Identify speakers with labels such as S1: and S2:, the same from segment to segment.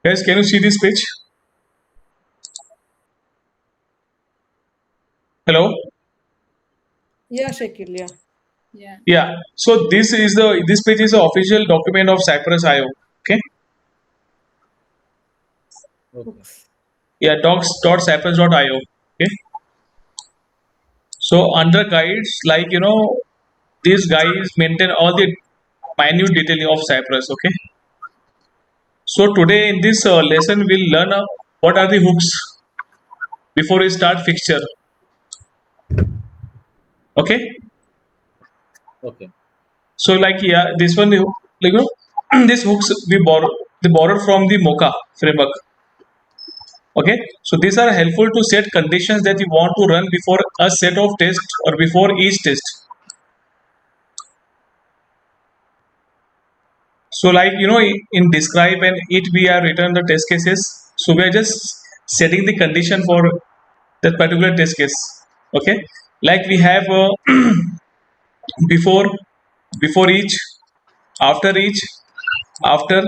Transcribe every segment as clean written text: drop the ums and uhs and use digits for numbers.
S1: Guys, can you see this page? Hello?
S2: Yeah, Shakil, yeah.
S3: Yeah.
S1: Yeah. So this page is the official document of Cypress IO. Okay.
S4: Okay.
S2: Hooks.
S1: Yeah, docs.cypress.io. Okay. So under guides, like these guys maintain all the minute detailing of Cypress. Okay. So today in this lesson, we'll learn what are the hooks before we start fixture. Okay.
S4: Okay.
S1: So like yeah, this one these hooks they borrowed from the Mocha framework. Okay, so these are helpful to set conditions that you want to run before a set of tests or before each test. So like in describe and it we are written the test cases. So we are just setting the condition for that particular test case. Okay, like we have before before each, after each, after.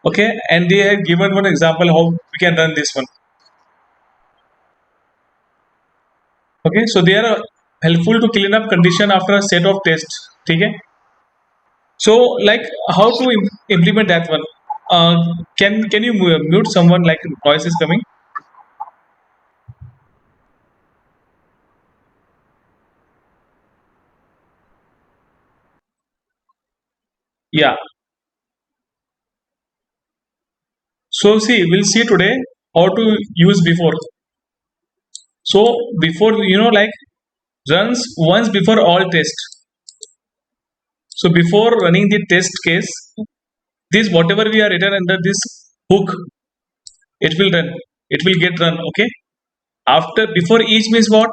S1: Okay, and they have given one example how we can run this one. Okay, so they are helpful to clean up condition after a set of tests. Okay. So like how to implement that one? Can you mute someone like voice is coming? Yeah. So see, we'll see today how to use before. So before like runs once before all tests. So before running the test case, this whatever we are written under this hook, it will run. It will get run. Okay. After before each means what?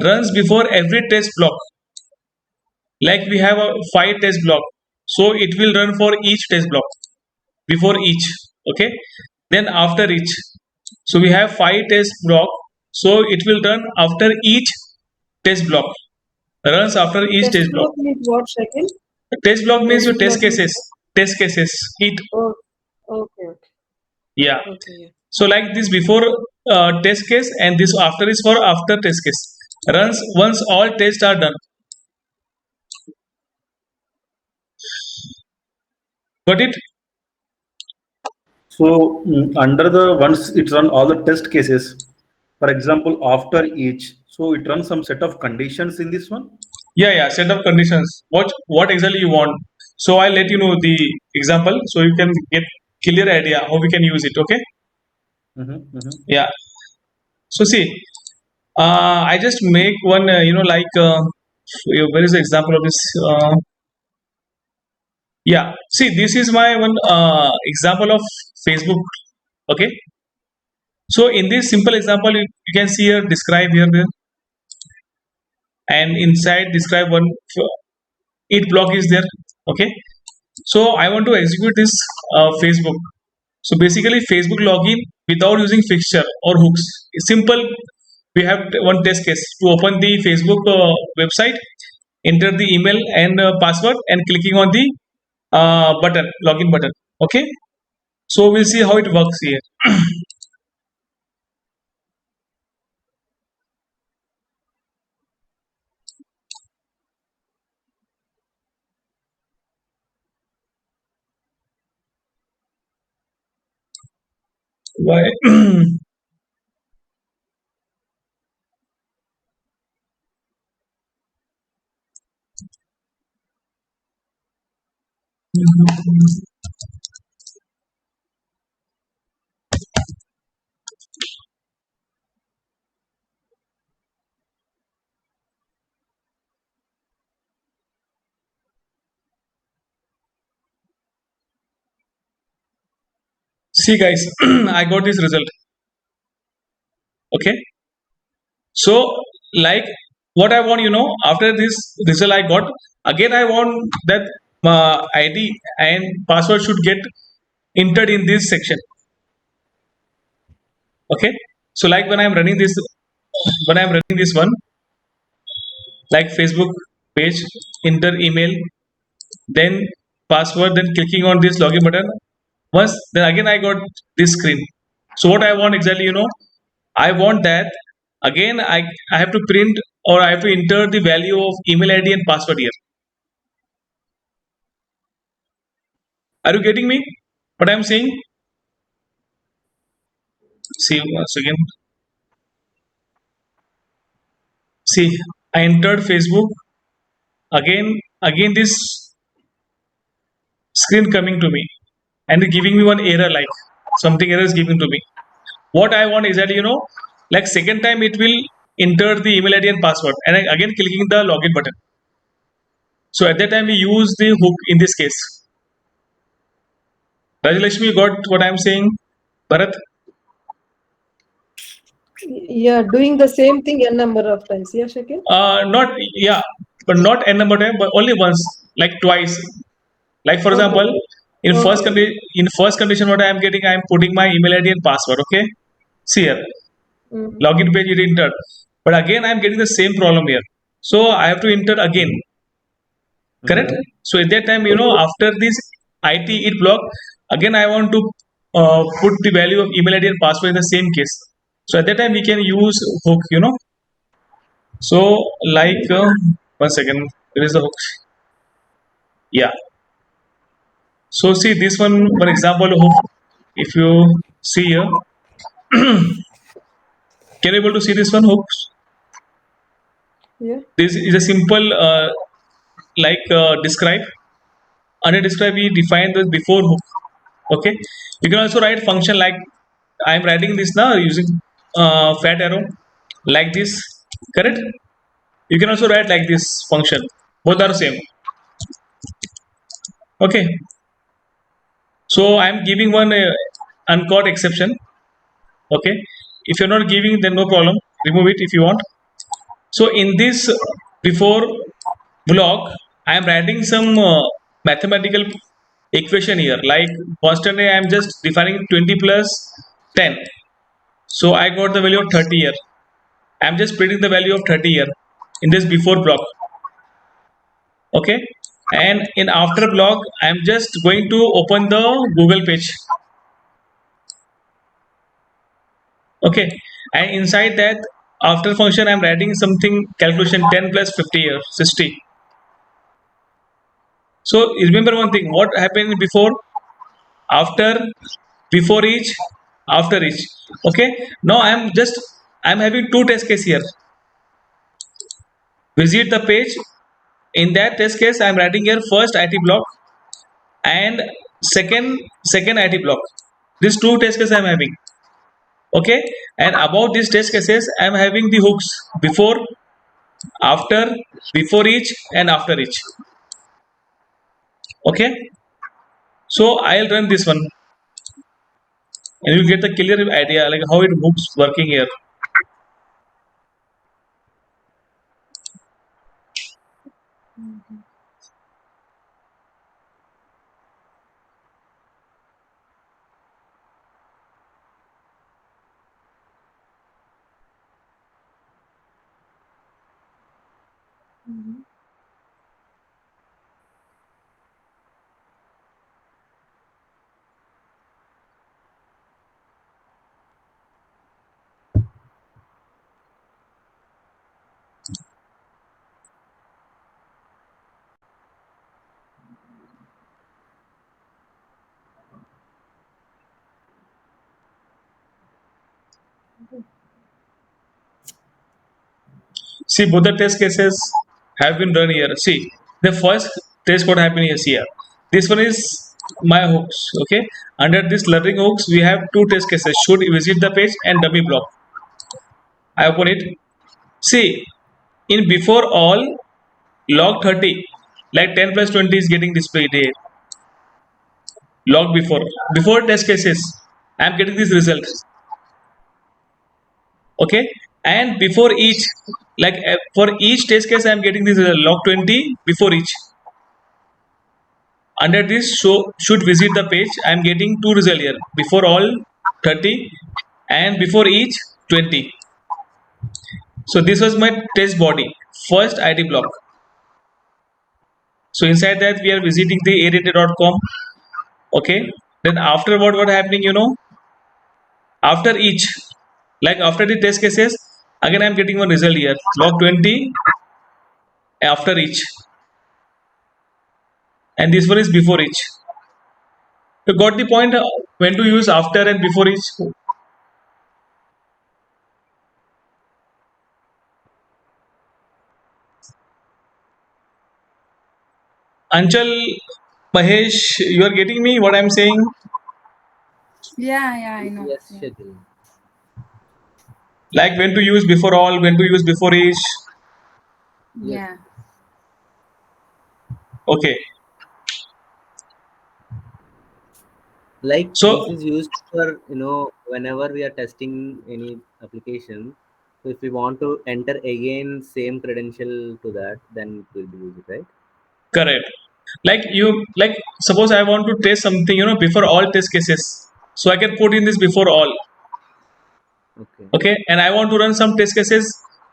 S1: Runs before every test block. Like we have a 5 test block, so it will run for each test block before each. Okay. Then after each, so we have 5 test block, so it will run after each test block. Runs after each
S2: Test
S1: test block.
S2: block means what, Shakil?
S1: Test block means your
S2: Test
S1: test
S2: block means
S1: cases. Test cases. It
S2: what? Oh, okay, okay.
S1: yeah.
S2: Okay, yeah.
S1: So like this before test case and this after is for after test case. Runs once all tests are done. Got it?
S4: So under the once it run all the test cases, for example, after each, so it runs some set of conditions in this one.
S1: Yeah, set of conditions. What exactly you want? So I'll let you know the example so you can get clear idea how we can use it. Okay? Yeah. So see, I just make one. Like where is the example of this? Yeah. See, this is my one example of Facebook. Okay. So in this simple example, you can see here describe here there, and inside describe one it block is there. Okay. So I want to execute this Facebook. So basically Facebook login without using fixture or hooks. It's simple. We have one test case to open the Facebook website, enter the email and password and clicking on the button, login button. Okay. So we'll see how it works here. Why? See guys, I got this result. Okay. So like what I want, after this result I got, again I want that ID and password should get entered in this section. Okay. So like when I'm running this one, like Facebook page, enter email, then password, then clicking on this login button, Once then again I got this screen. So what I want exactly, I want that again I have to print or I have to enter the value of email ID and password here. Are you getting me? What I'm saying? See once again. See, I entered Facebook. Again this screen coming to me and giving me one error like something error is giving to me. What I want exactly, like second time it will enter the email ID and password and I again clicking the login button. So at that time we use the hook in this case. Rajalakshmi, you got what I'm saying? Bharat?
S2: Yeah, doing the same thing n number of times. Yeah, Shakil?
S1: Not yeah, but not n number of time, but only once, like twice. Like for
S2: Okay.
S1: example,
S2: Okay.
S1: in first condition, what I am getting, I am putting my email ID and password. Okay, see here,
S2: Mm.
S1: login page is entered, but again I am getting the same problem here. So I have to enter again, correct?
S4: Mhm.
S1: So at that time, after this IT it block, again I want to put the value of email ID and password in the same case. So at that time we can use hook. So like 1 second, there is the hook. Yeah. So see this one example of if you see here, can you able to see this one hooks?
S2: Yeah.
S1: This is a simple like describe. Under describe we define the before hook. Okay. You can also write function like I am writing this now using fat arrow like this. Correct. You can also write like this function. Both are same. Okay. So I am giving one uncaught exception. Okay. If you're not giving, then no problem. Remove it if you want. So in this before block, I am writing some mathematical equation here. Like constantly, I am just defining 20 plus 10. So I got the value of 30 here. I am just printing the value of 30 here in this before block. Okay. And in after block, I am just going to open the Google page. Okay. And inside that after function, I am writing something calculation 10 plus 50 here, 60. So remember one thing, what happened before, after, before each, after each. Okay. Now I'm having two test case here. Visit the page. In that test case, I'm writing here first IT block and second IT block. These two test cases I'm having. Okay. And about these test cases, I'm having the hooks before, after, before each, and after each. Okay. So I'll run this one and you get the clear idea like how it hooks working here. See, both the test cases have been run here. See, the first test code happened is here. This one is my hooks. Okay. Under this learning hooks, we have two test cases. Should visit the page and dummy block. I open it. See, in before all log 30, like 10 plus 20 is getting displayed here. Log before test cases, I am getting this result. Okay. And before each, like for each test case, I am getting this log 20 before each. Under this should visit the page, I am getting two results here. Before all 30 and before each 20. So this was my test body, first ID block. So inside that we are visiting the arete.com. Okay. Then after what happening, after each, like after the test cases, again I'm getting one result here, log 20 after each, and this one is before each. You got the point, when to use after and before each? Anchal, Mahesh, you are getting me what I'm saying?
S3: Yeah, I know.
S5: Yes,
S3: Yeah.
S5: Shakil.
S1: Like when to use before all, when to use before each.
S5: Yes.
S3: Yeah.
S1: Okay.
S5: Like
S1: So
S5: this is used for, whenever we are testing any application. So if we want to enter again same credential to that, then it will be used, right?
S1: correct. Like suppose I want to test something, before all test cases. So I can put in this before all.
S5: Okay.
S1: Okay, and I want to run some test cases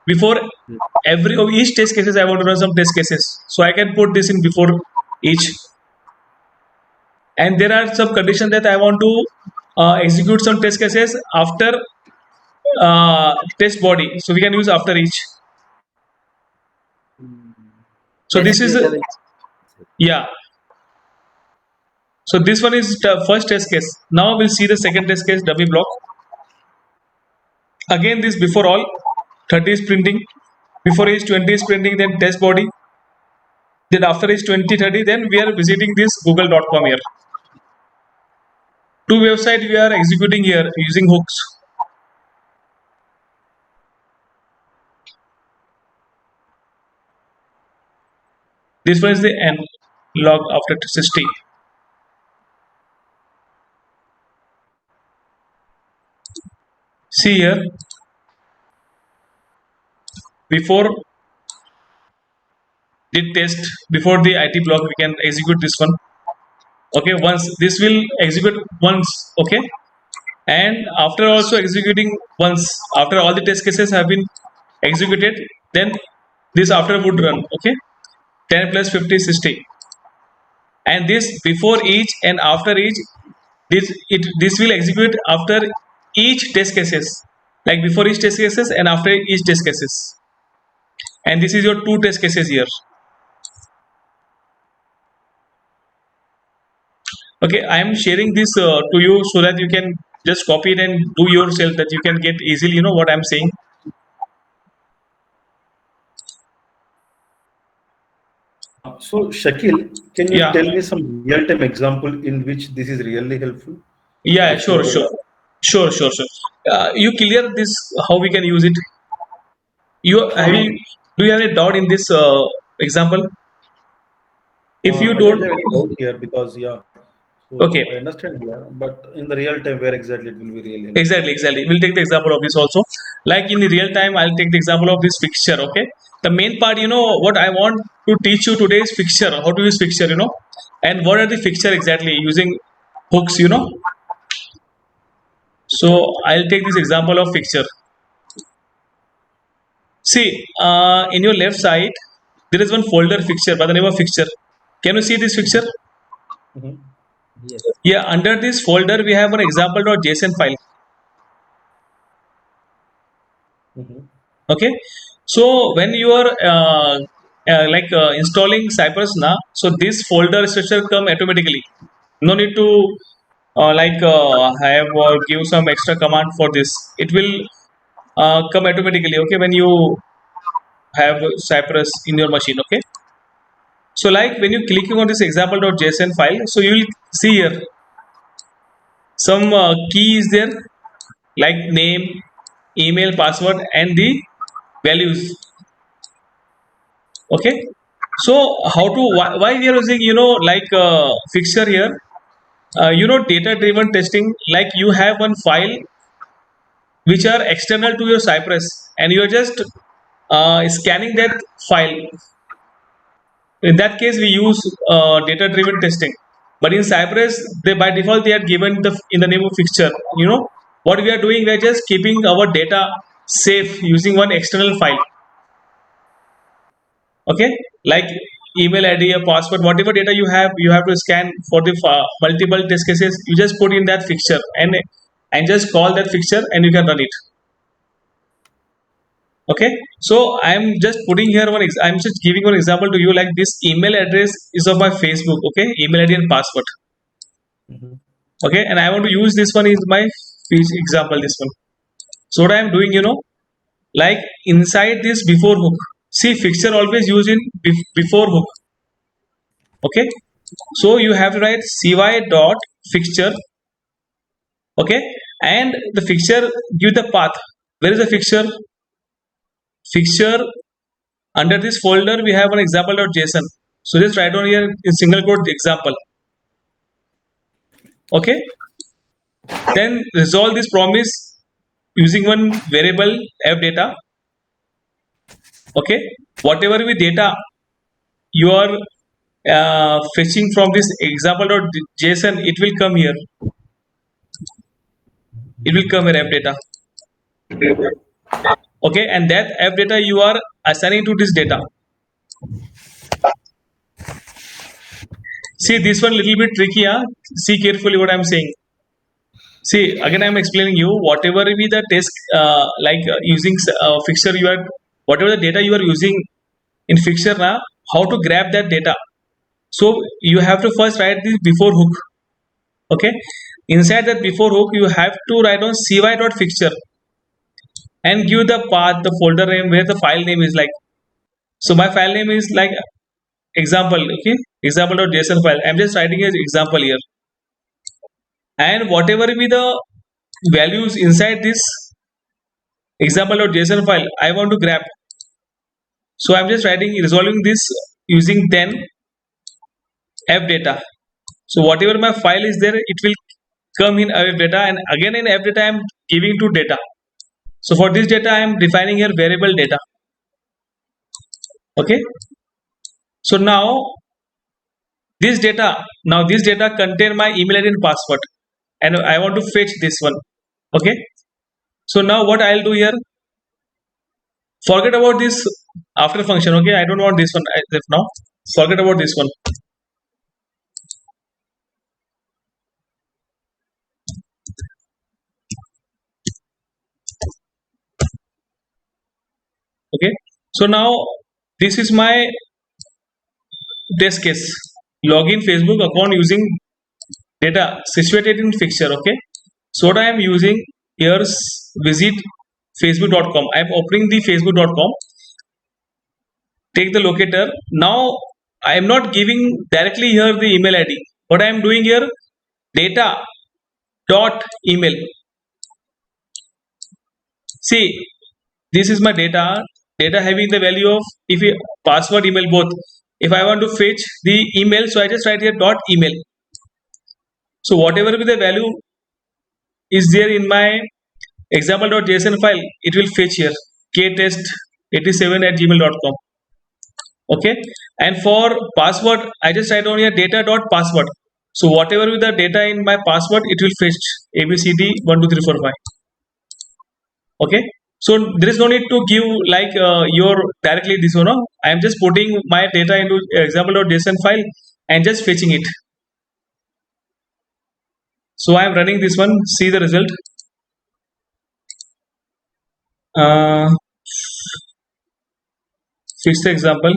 S1: before
S5: Hmm.
S1: every of each test cases. I want to run some test cases, so I can put this in before each. And there are some conditions that I want to execute some test cases after test body, so we can use after each. So this
S5: Test
S1: is
S5: data will.
S1: yeah. So this one is the first test case. Now we'll see the second test case, dummy block. Again, this before all, 30 is printing. Before each 20 is printing, then test body. Then after each 2030, then we are visiting this google.com here. Two website we are executing here using hooks. This one is the n log after 60. See here, before the test, before the IT block, we can execute this one. Okay, once this will execute once. Okay, and after also executing once, after all the test cases have been executed, then this after would run. Okay, 10 plus 50 is 60, and this before each and after each, this will execute after each test cases, like before each test cases and after each test cases. And this is your two test cases here. Okay, I am sharing this to you so that you can just copy it and do yourself, that you can get easily, what I'm saying.
S4: So, Shakil, can you
S1: Yeah,
S4: tell me some real-time example in which this is really helpful?
S1: yeah,
S4: If
S1: sure,
S4: you
S1: sure, sure. You clear this, how we can use it? You have
S4: uh,
S1: you Do you have a doubt in this example? If you
S4: I don't
S1: don't,
S4: have any doubt here because yeah,
S1: okay,
S4: so I understand here, but in the real time, where exactly it will be really helpful?
S1: exactly. We'll take the example of this also. Like in the real time, I'll take the example of this fixture. Okay, the main part, what I want to teach you today is fixture. How to use fixture, and what are the fixture exactly using hooks. So I'll take this example of fixture. See, in your left side, there is one folder fixture by the name of fixture. Can you see this fixture?
S4: Mhm,
S5: Yes.
S1: Yeah, under this folder, we have an example.json file.
S4: mhm.
S1: Okay, so when you are installing cypress now, so this folder structure come automatically. No need to have or give some extra command for this. It will come automatically. Okay, when you have cypress in your machine. Okay, so like when you clicking on this example.json file, so you will see here some key is there, like name, email, password, and the values. Okay, so how to why we are using fixture here, data driven testing, like you have one file which are external to your cypress, and you are just scanning that file. In that case we use data driven testing, but in cypress, they by default they are given in the name of fixture. What we are doing, we are just keeping our data safe using one external file. Okay, like email ID, a password, whatever data you have to scan for the multiple test cases. You just put in that fixture and just call that fixture and you can run it. Okay, so I'm just putting here I'm just giving one example to you, like this email address is of my Facebook. Okay, email ID and password.
S4: Mhm.
S1: Okay, and I want to use this one is my example, this one. So what I am doing, like inside this before hook, see fixture always used in before hook. Okay, so you have to write cy dot fixture. Okay, and the fixture give the path. Where is the fixture? Fixture under this folder we have an example.json. So just write down here in single quote example. Okay, then resolve this promise using one variable f data. Okay, whatever be data you are fetching from this example.json, it will come here. It will come here f data. Okay, and that f data you are assigning to this data. See this one little bit tricky, huh? See carefully what I'm saying. See again I'm explaining you whatever be the test using fixture you are, whatever the data you are using in fixture now, how to grab that data. So you have to first write this before hook. Okay, inside that before hook you have to write on cy.fixture and give the path, the folder name where the file name is like. So my file name is like example. Okay, example.json file. I'm just writing an example here, and whatever be the values inside this example.json file I want to grab. So I'm just resolving this using then f data. So whatever my file is there, it will come in f data, and again in f data I'm giving to data. So for this data I'm defining here variable data. Okay, so this data contain my email ID and password, and I want to fetch this one. Okay, so now what I'll do here, forget about this after function. Okay, I don't want this one now. Forget about this one. Okay, so now this is my test case. Login Facebook account using data situated in fixture. Okay, so what I am using here is visit facebook.com. I am opening the facebook.com. Take the locator. Now I am not giving directly here the email ID. What I am doing here, data dot email. See, this is my data having the value of if you password email both. If I want to fetch the email, so I just write here dot email. So whatever be the value is there in my example.json file, it will fetch here ktest87@gmail.com. Okay, and for password I just write down here data.password. So whatever with the data in my password, it will fetch abcd12345. Okay, so there is no need to give like your directly this one. No? I am just putting my data into example.json file and just fetching it. So I am running this one. See the result. Fix the example.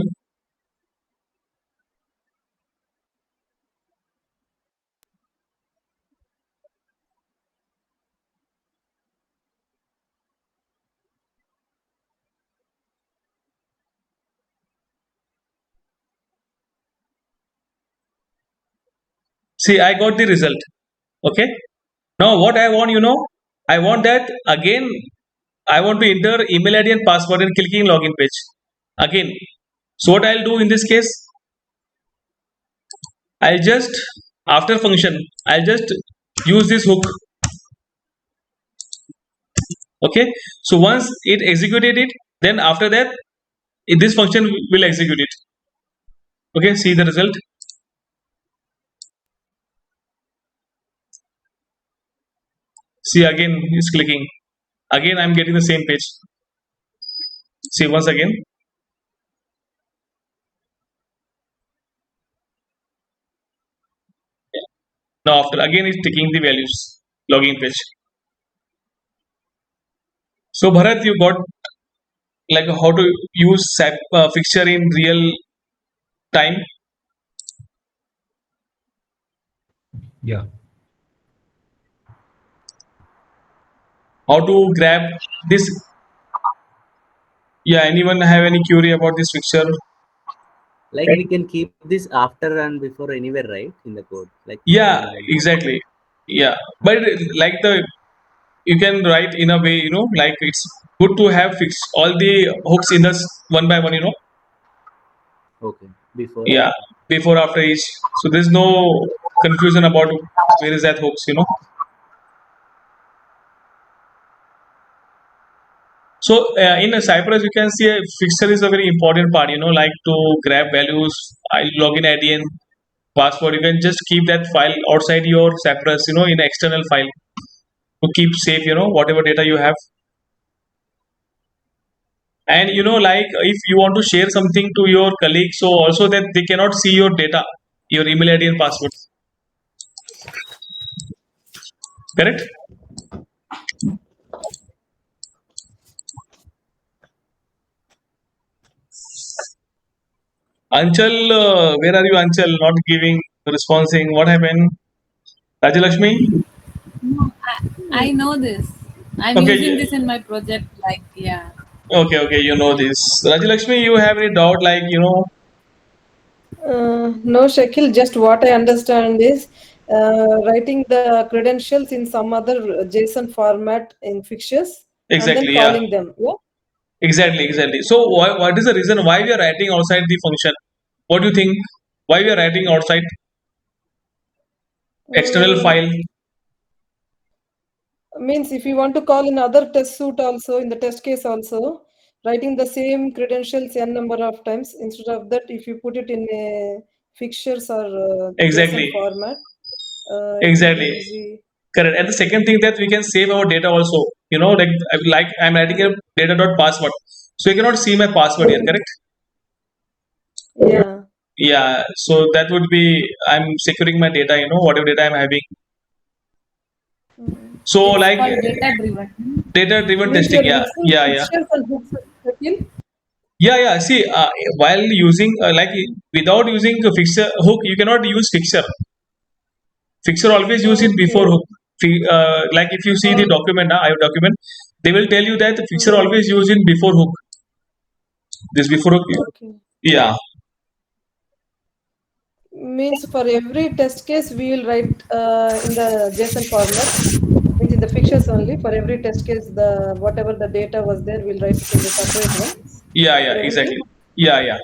S1: See, I got the result. Okay. Now what I want, I want that again. I want to enter email ID and password and clicking login page again. So what I'll do in this case, I'll just after function, I'll just use this hook. Okay. So once it executed it, then after that, this function will execute it. Okay. See the result. See again, it's clicking. Again, I'm getting the same page. See once again. Now after again it's taking the values, login page. So Bharat, you got like how to use fixture in real time.
S3: Yeah.
S1: How to grab this? Yeah, anyone have any query about this fixture?
S5: Like we can keep this after and before anywhere, right? In the code, like
S1: Yeah,
S5: anyone.
S1: exactly. Yeah, but like the you can write in a way, like it's good to have fixed all the hooks in this one by one,
S5: Okay, before
S1: yeah,
S5: after.
S1: before after each. So there's no confusion about where is that hooks. So in a Cypress, you can see a fixture is a very important part, like to grab values, login ID and password. You can just keep that file outside your Cypress, in external file to keep safe, whatever data you have. And like if you want to share something to your colleagues, so also that they cannot see your data, your email ID and password. Correct? Anchal, where are you, Anchal? Not giving, responding. What happened? Rajalakshmi?
S6: No, I know this. I'm
S1: Okay,
S6: using this in my project. Like, yeah.
S1: okay, you know this. Rajalakshmi, you have any doubt? Like,
S2: No, Shakil, just what I understand is writing the credentials in some other JSON format in fixtures and then
S1: exactly, yeah,
S2: calling them. Yeah.
S1: exactly. So, what is the reason why we are writing outside the function? What do you think? Why we are writing outside external
S2: Uh,
S1: file?
S2: Means if you want to call in other test suite also, in the test case also, writing the same credentials n number of times, instead of that, if you put it in a fixtures or JSON
S1: Exactly,
S2: format, it will be
S1: exactly.
S2: easy.
S1: Correct. And the second thing that we can save our data also. Like I'm writing a data dot password, so you cannot see my password here. Correct?
S2: Yeah.
S1: Yeah. So that would be I'm securing my data. Whatever data I'm having.
S2: Mm.
S1: So
S6: It's
S1: like
S6: called data driven.
S1: data driven
S2: Means
S1: testing.
S2: you're
S1: Yeah,
S2: using
S1: yeah.
S2: fixtures and hooks, Shakil?
S1: Yeah. See, while using like without using a fixture hook, you cannot use fixture. Fixture always use it
S2: Okay.
S1: before hook. Like if you see the
S2: Oh,
S1: document, I have document, they will tell you that the fixture
S2: mm,
S1: always use in before hook. This before hook.
S2: okay.
S1: Yeah.
S2: Means for every test case, we will write in the JSON format. Means in the fixtures only. For every test case, the whatever the data was there, we'll write it in the separate one
S1: Yeah,
S2: for
S1: exactly.
S2: everything.
S1: Yeah.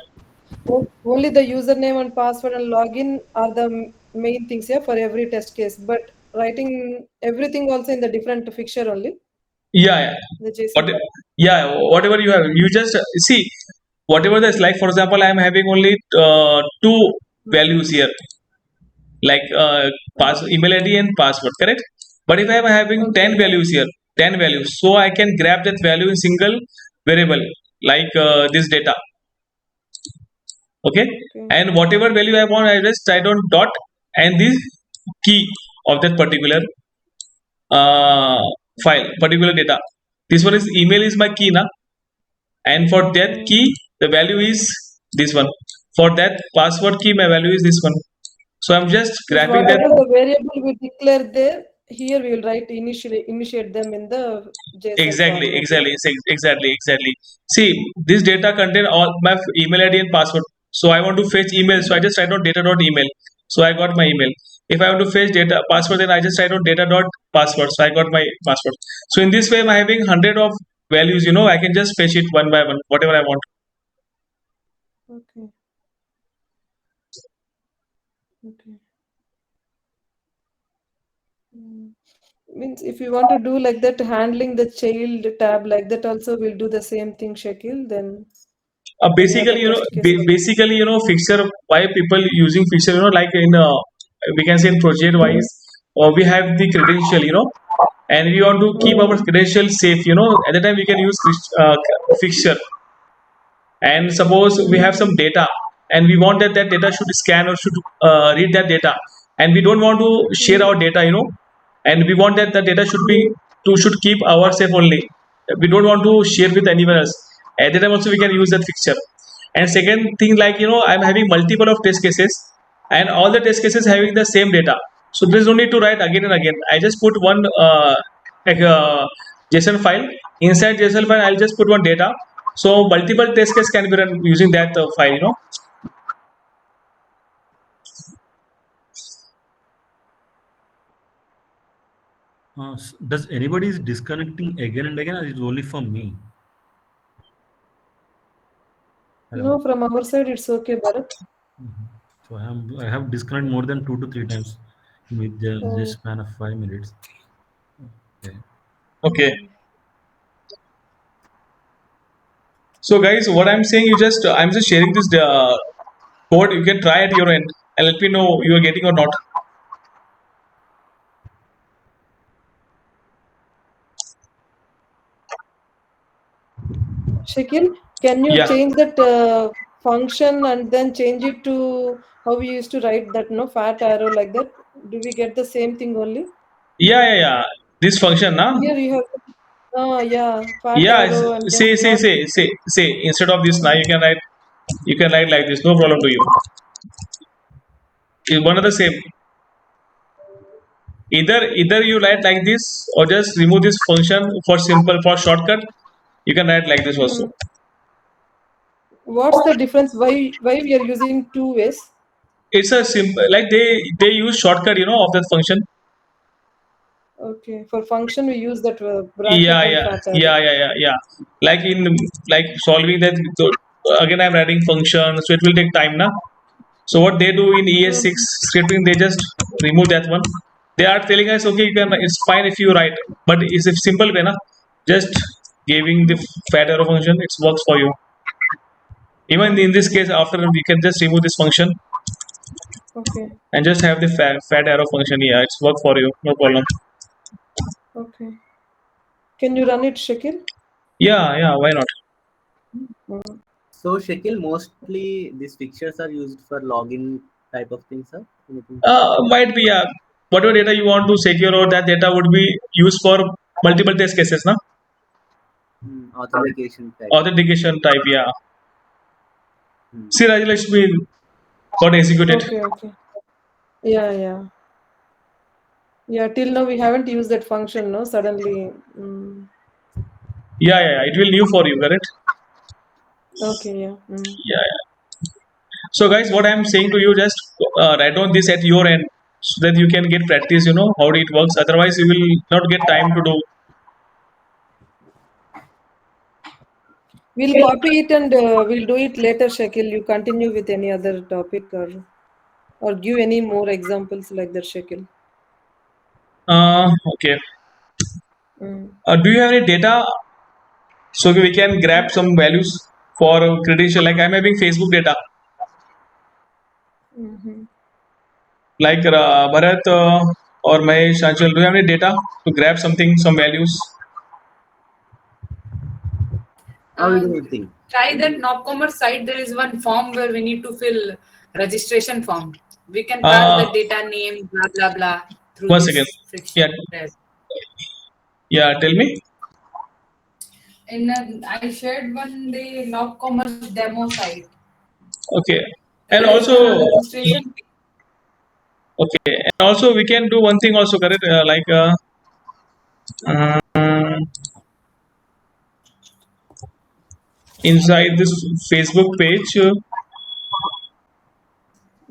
S2: Only the username and password and login are the main things here for every test case. But writing everything also in the different fixture only,
S1: Yeah.
S2: the JSON
S1: What,
S2: format.
S1: yeah, whatever you have, you just see whatever that's like. For example, I'm having only two values here, like pass
S2: Okay.
S1: email ID and password, correct? But if I'm having 10
S2: Okay.
S1: values here, 10 values, so I can grab that value in single variable, like this data, okay?
S2: Okay.
S1: And whatever value I want, I just write on dot and this key of that particular uh, file, particular data. This one is email is my key, na? And for that key
S2: Mm.
S1: the value is this one. For that password key my value is this one. So I'm just
S2: Means
S1: grabbing that.
S2: whatever the variable we declare there, here we will write initiate them in the JSON
S1: Exactly,
S2: format. Yeah.
S1: exactly, exactly. See, this data contain all my email ID and password. So I want to fetch email, so I just write on data dot email. So I got my email. If I want to fetch data password, then I just write on data dot password. So I got my password. So in this way, I'm having hundred of values. I can just fetch it one by one, whatever I want.
S2: Okay. Okay. Mm. Means if you want to do like that, handling the child tab like that also, we'll do the same thing, Shakil. Then any other
S1: Basically,
S2: test case also.
S1: basically, fixture. Why people using fixture? Like in we can say in project wise, we have the credential. And we want to keep our
S2: Mm.
S1: credentials safe. At the time we can use fixture. And suppose we have
S2: Mm.
S1: some data, and we want that data should scan or should read that data. and we don't want to share our data, and we want that the data should keep ourselves only. We don't want to share with anyone else. At that time also we can use that fixture. And second thing, like I'm having multiple of test cases, and all the test cases having the same data. So there's no need to write again and again. I just put one like JSON file. Inside JSON file, I'll just put one data. So multiple test cases can be run using that file.
S4: Does anybody is disconnecting again and again, or is it only for me? Hello.
S2: No, from our side it's okay, Bharat.
S4: So I have disconnected more than 2 to 3 times with this span of 5 minutes. Okay.
S1: Okay. So guys, what I'm saying, I'm just sharing this code. You can try at your end and let me know you are getting or not.
S2: Shakil, can you
S1: Yeah.
S2: change that function and then change it to how we used to write that, no, fat arrow like that? Do we get the same thing only?
S1: Yeah. This function, na?
S2: Here you have, yeah, fat
S1: Yeah.
S2: arrow and then not.
S1: Say. Instead of this, now you can write like this. No problem to you. It's one of the same. Either you write like this or just remove this function for shortcut. You can write like this also.
S2: What's the difference? Why we are using two ways?
S1: It's a simple, like they use shortcut, of that function.
S2: Okay, for function we use that bracket
S1: Yeah,
S2: and
S1: yeah,
S2: fat arrow.
S1: yeah. Like like solving that. So again, I'm writing function, so it will take time, na. So what they do in ES6 scripting, they just remove that one. They are telling us, okay, you can. It's fine if you write, but it's a simple way, na. Just giving the fat arrow function, it works for you. Even in this case, after we can just remove this function
S2: Okay,
S1: and just have the fat arrow function. Yeah, it's work for you, no problem.
S2: okay. Can you run it, Shakil?
S1: Yeah, why not?
S5: So Shakil, mostly these fixtures are used for login type of things, sir? Anything?
S1: Might be, yeah. Whatever data you want to secure, or that data would be used for multiple test cases, na?
S5: Authentication type.
S1: Authentication type, yeah.
S5: Hmm.
S1: See, Rajalakshmi got executed.
S2: Okay. Yeah. Yeah, till now we haven't used that function, no? Suddenly.
S1: Yeah. It will new for you, correct?
S2: Okay, yeah.
S1: Yeah. So, guys, what I'm saying to you, just write down this at your end so that you can get practice, how it works. Otherwise, you will not get time to do.
S2: We'll copy it and we'll do it later, Shakil. You continue with any other topic or give any more examples like that, Shakil.
S1: Okay.
S2: Mm.
S1: Do you have any data so we can grab some values for credential? Like I'm having Facebook data. Like Bharat or Mahesh, Anshul, do you have any data to grab some values?
S5: How do you think?
S6: Try that Nopcommerce site. There is one form where we need to fill registration form. We can pass the data name, blah blah blah, through
S1: One second.
S6: this
S1: Yeah,
S6: friction.
S1: tell me.
S6: And I shared one day Nopcommerce demo site.
S1: Okay, and
S6: There is
S1: also
S6: a registration.
S1: okay, and also we can do one thing also, correct? Uh, inside this Facebook page.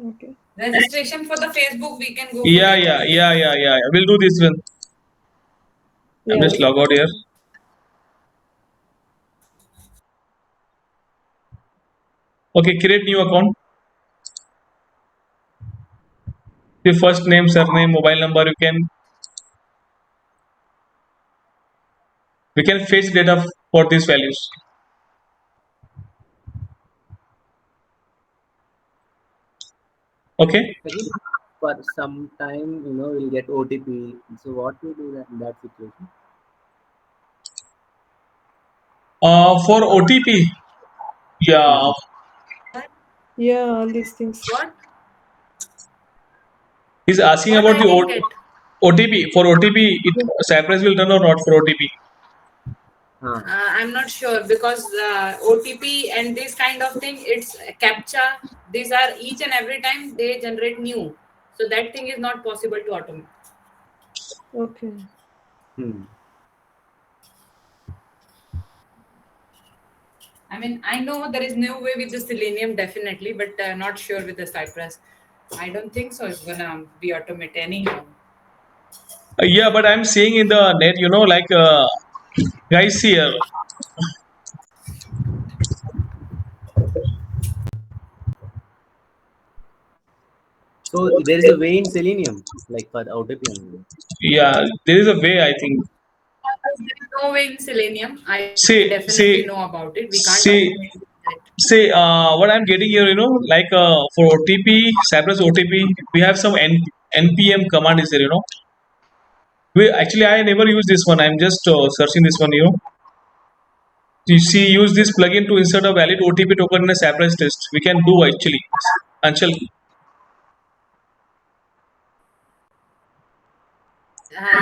S2: Okay.
S6: Registration for the Facebook, we can go for
S1: Yeah.
S6: database.
S1: We'll do this one. I'm
S2: Yeah.
S1: just log out here. Okay, create new account. The first name, surname, mobile number. We can fetch data for these values. Okay.
S5: Again, for some time, we'll get OTP. So what to do in that situation?
S1: For OTP, yeah.
S5: Mhm.
S2: Yeah, all these things.
S6: What?
S1: He's asking
S6: What
S1: about
S6: I
S1: the
S6: didn't get.
S1: OTP. For OTP, Cypress will run or not for OTP?
S6: I'm not sure because OTP and this kind of thing, it's captcha. These are each and every time they generate new. So that thing is not possible to automate.
S2: Okay.
S6: I mean, I know there is no way with the Selenium definitely, but not sure with the Cypress. I don't think so. It's gonna be automated anyhow.
S1: Yeah, but I'm seeing in the net, like guys here.
S5: So there is a way in Selenium, like for OTP only.
S1: Yeah, there is a way, I think.
S6: There is no way in Selenium. I
S1: See,
S6: definitely
S1: see,
S6: know about it. We can't
S1: see,
S6: automate that.
S1: see. What I'm getting here, like for OTP, Cypress OTP, we have some npm command is there. We actually I never use this one. I'm just searching this one. You see, use this plugin to insert a valid OTP token in a Cypress test. We can do actually. Anshul.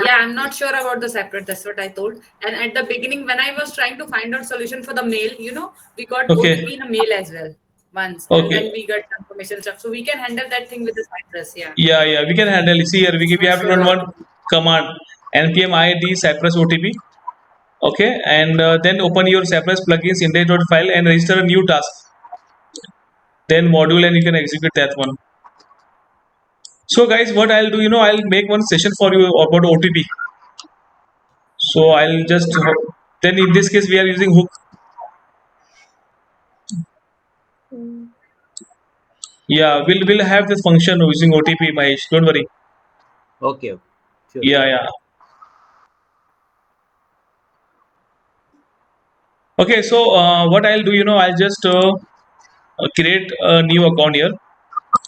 S6: Yeah, I'm not sure about the separate. That's what I told. And at the beginning, when I was trying to find out solution for the mail, we got
S1: Okay.
S6: OTP in a mail as well once, and
S1: Okay.
S6: then we got confirmation stuff. So we can handle that thing with the Cypress. Yeah.
S1: Yeah, we can handle. See here, we
S6: Not
S1: have to
S6: sure
S1: run
S6: about
S1: one command npm id Cypress OTP. Okay, and then open your Cypress plugins index.file and register a new task. Then module and you can execute that one. So guys, what I'll do, I'll make one session for you about OTP. So I'll just then in this case we are using hook. Yeah, we'll have this function using OTP, Mahesh. Don't worry.
S5: Okay. Sure.
S1: Yeah. Okay, so what I'll do, I'll just create a new account here.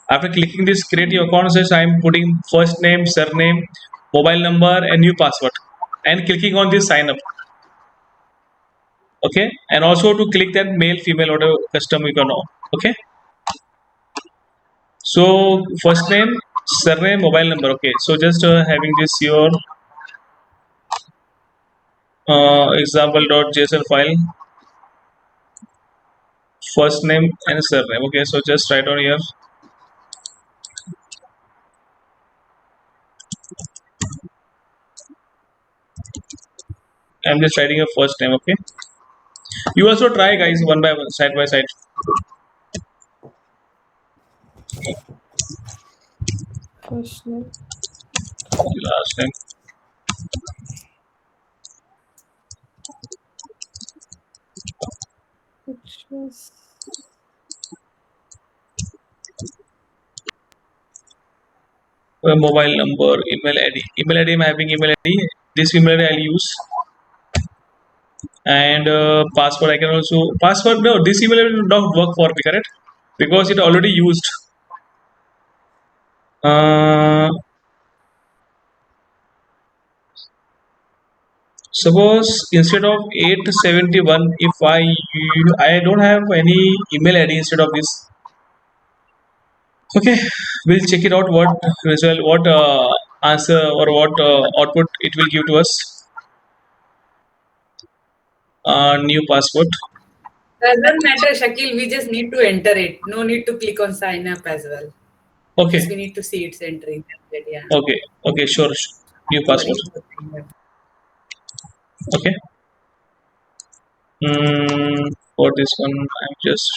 S1: After clicking this create new account, says I'm putting first name, surname, mobile number, and new password, and clicking on this sign up. Okay, and also to click that male, female, or custom you can know. Okay, so first name, surname, mobile number. Okay, so just having this your example.json file, first name and surname. Okay, so just write on here. I'm just writing a first name. Okay, you also try, guys, one by one, side by side.
S2: First name.
S1: Last name.
S2: Pictures.
S1: Mobile number, email ID. Email ID, I'm having email ID. This email ID I'll use. And password, I can also password. No, this email ID will not work for me, correct? Because it already used. Suppose instead of 871, if I don't have any email ID instead of this. Okay, we'll check it out. What result, what answer, or what output it will give to us. New password.
S6: Doesn't matter, Shakil. We just need to enter it. No need to click on sign up as well.
S1: Okay.
S6: Just we need to see it's entering. Yeah.
S1: Okay, sure. New password. Okay. For this one, I'm just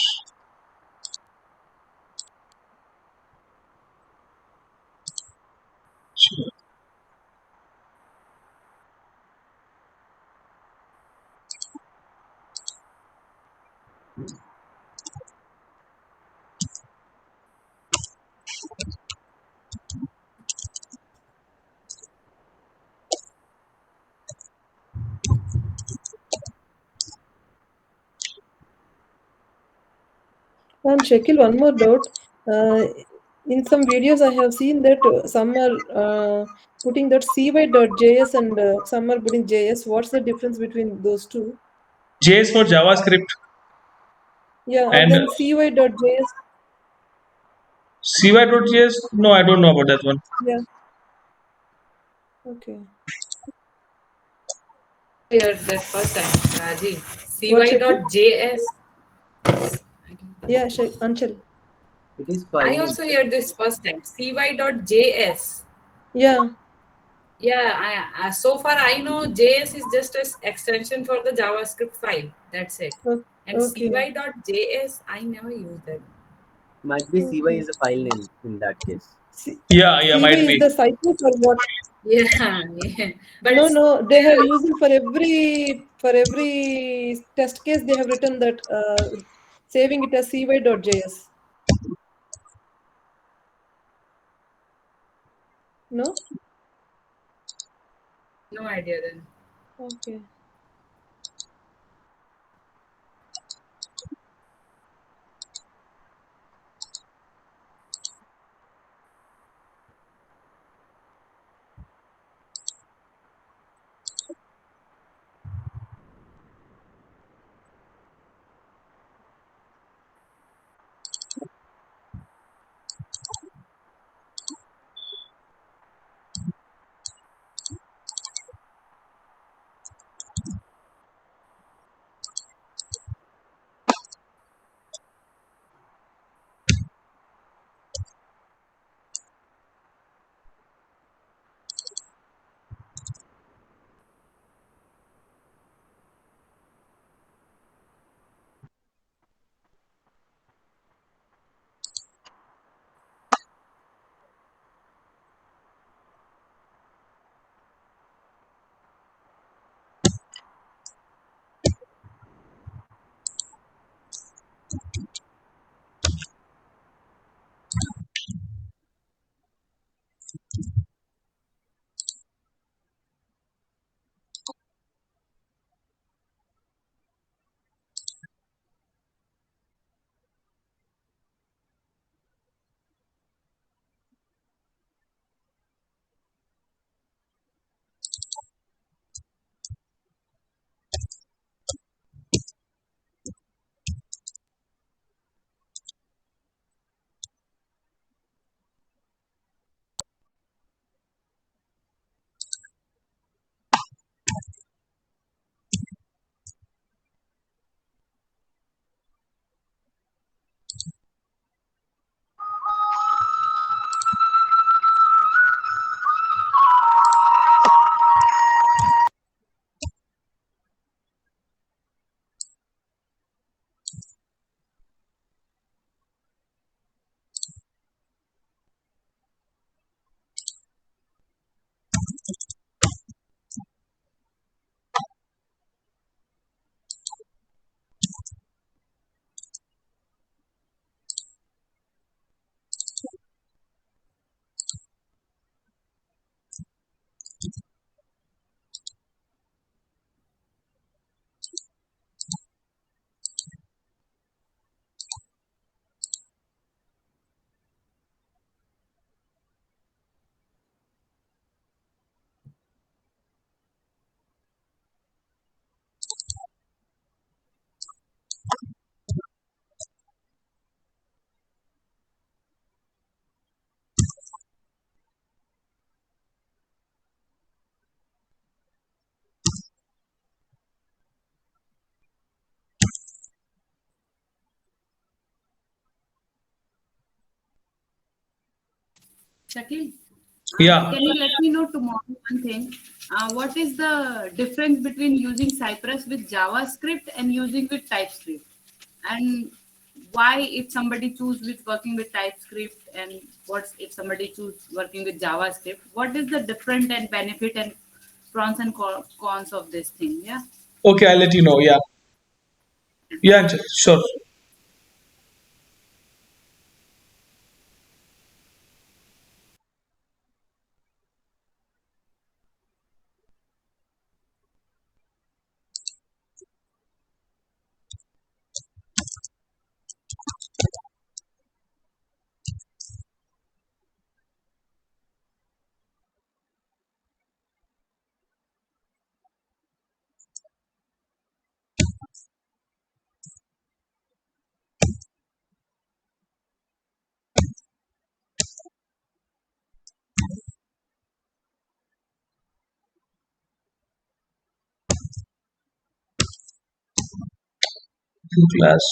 S1: sure.
S2: And Shakil, one more doubt. In some videos, I have seen that some are putting that cy.js and some are putting JS. What's the difference between those two?
S1: JS for JavaScript.
S2: Yeah, and
S1: And
S2: then cy.js.
S1: CY.js? No, I don't know about that one.
S2: Yeah. Okay.
S6: Here that first time, Raji.
S2: What, Shakti?
S6: cy.js.
S2: Yeah, Anchal.
S5: It is
S6: I
S5: fine.
S6: also heard this first time. cy.js.
S2: Yeah.
S6: Yeah, so far I know JS is just an extension for the JavaScript file. That's it. And
S2: Okay.
S6: cy.js, I never used that.
S5: Might be CY
S2: Okay.
S5: is a file name in that case.
S1: Yeah,
S2: CV
S1: might
S2: is
S1: be.
S2: the cypress or what?
S6: Yeah, yeah. But
S2: No, no. They have
S6: still,
S2: using for every test case. They have written that saving it as cy.js. No.
S6: no idea then.
S2: Okay.
S6: Shakil,
S1: Yeah.
S6: can you let me know tomorrow one thing? What is the difference between using Cypress with JavaScript and using with TypeScript? And why, if somebody choose with working with TypeScript, and what's if somebody choose working with JavaScript? What is the different and benefit and pros and cons of this thing? Yeah.
S1: Okay, I'll let you know. Yeah. Yeah, sure. to class.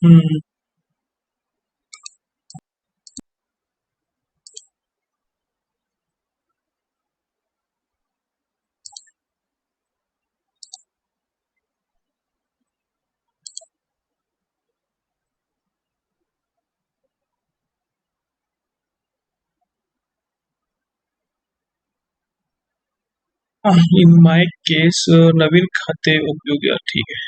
S1: Hmm. In my case, नवीन खाते उपयोगी ठीक है.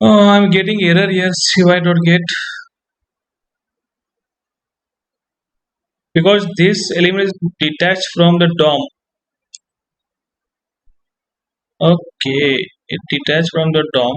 S1: I'm getting error here. CY.get because this element is detached from the DOM. Okay, it detached from the DOM.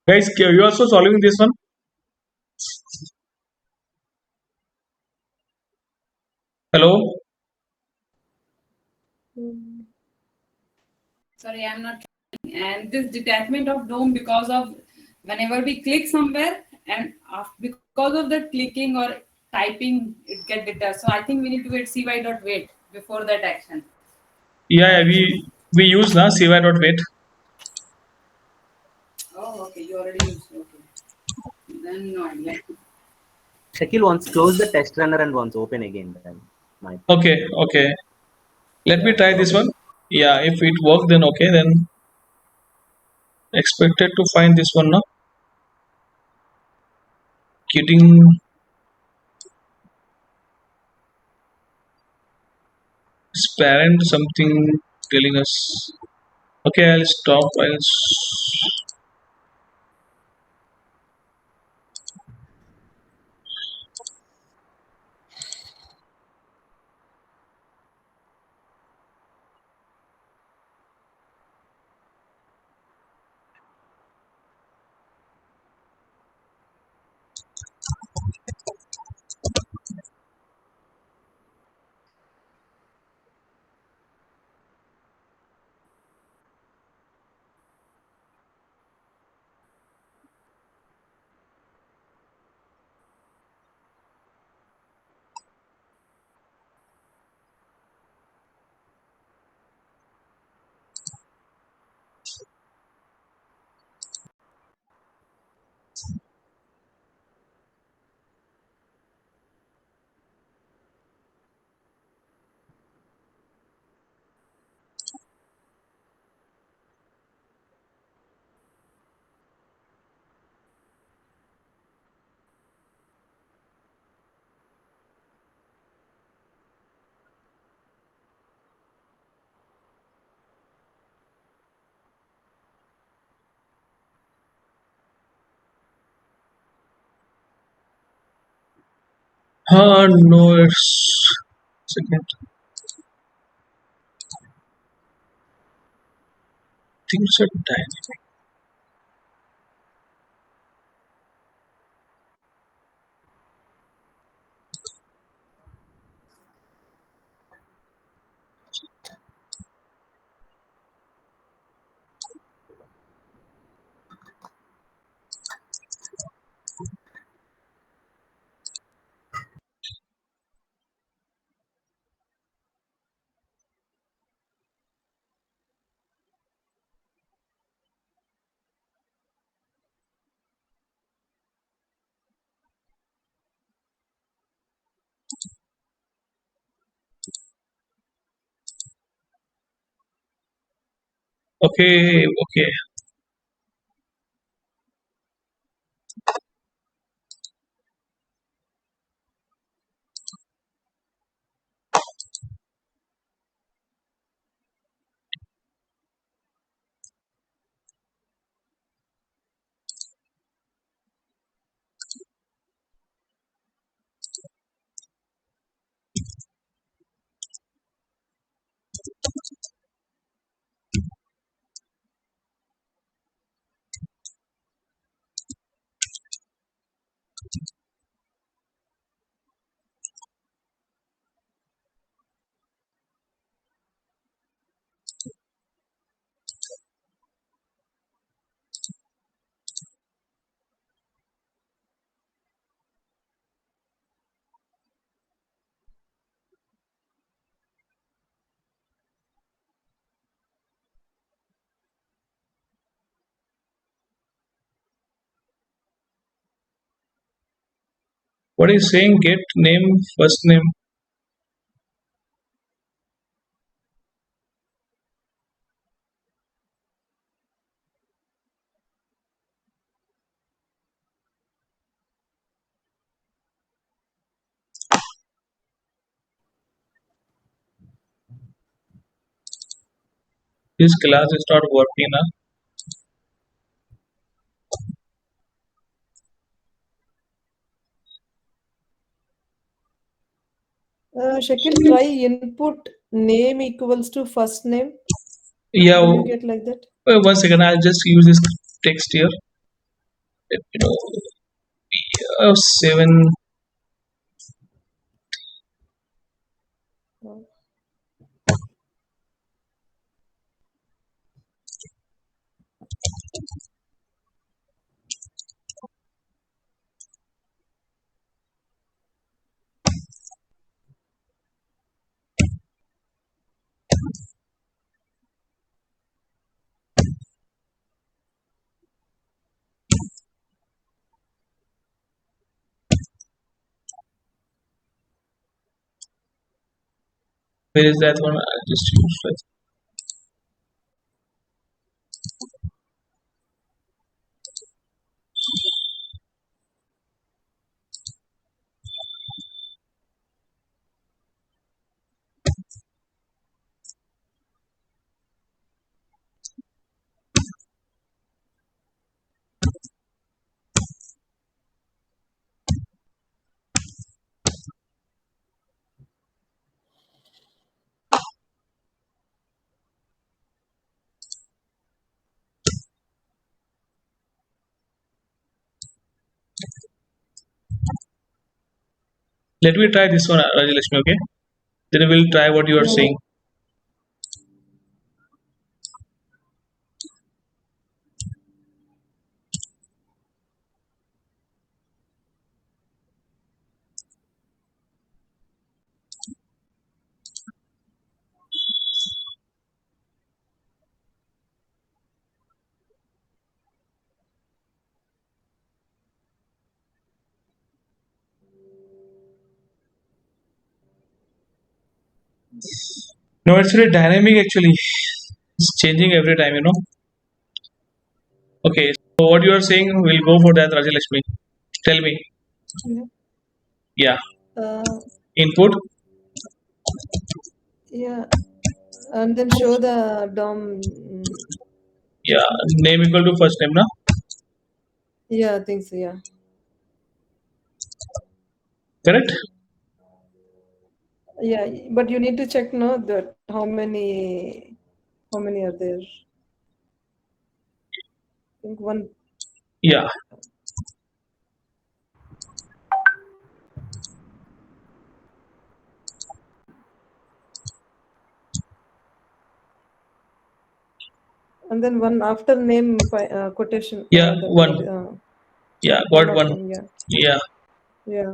S1: Guys, you also solving this one? Hello?
S6: Sorry, I'm not. And this detachment of DOM because of whenever we click somewhere and because of the clicking or typing, it get detached. So I think we need to get cy.wait before that action.
S1: Yeah, we use na CY.wait.
S6: Oh, okay. You already used. Okay. Then no idea.
S5: Shakil wants close the test runner and wants open again. Then might.
S1: Okay, okay. Let me try this one. Yeah, if it works, then okay. Then expected to find this one now. Getting parent something telling us. Okay, I'll stop. No, it's second. Things are dying. Okay, okay. What is saying? Get name, first name. This class is not working now.
S2: Shakil, try input name equals to first name.
S1: Yeah,
S2: Will you get like that?
S1: 1 second. I'll just use this text here. Let me know. 7. Where is that one? I'll just use it. Let me try this one, Rajalakshmi. Okay. Then we'll try what you are
S2: Yeah.
S1: saying. No, it's really dynamic actually. It's changing every time, you know. Okay, so what you are saying, we'll go for that, Rajalakshmi. Tell me.
S2: Yeah.
S1: Yeah.
S2: Uh,
S1: Input.
S2: yeah. And then show the DOM.
S1: Yeah. Name equal to first name, na?
S2: Yeah, I think so. Yeah.
S1: Correct?
S2: Yeah, but you need to check no that how many are there. I think one.
S1: Yeah.
S2: And then one after name quotation.
S1: Yeah.
S2: That
S1: One.
S2: what?
S1: Yeah.
S2: One
S1: Got
S2: of
S1: one.
S2: them. Yeah.
S1: Yeah.
S2: Yeah.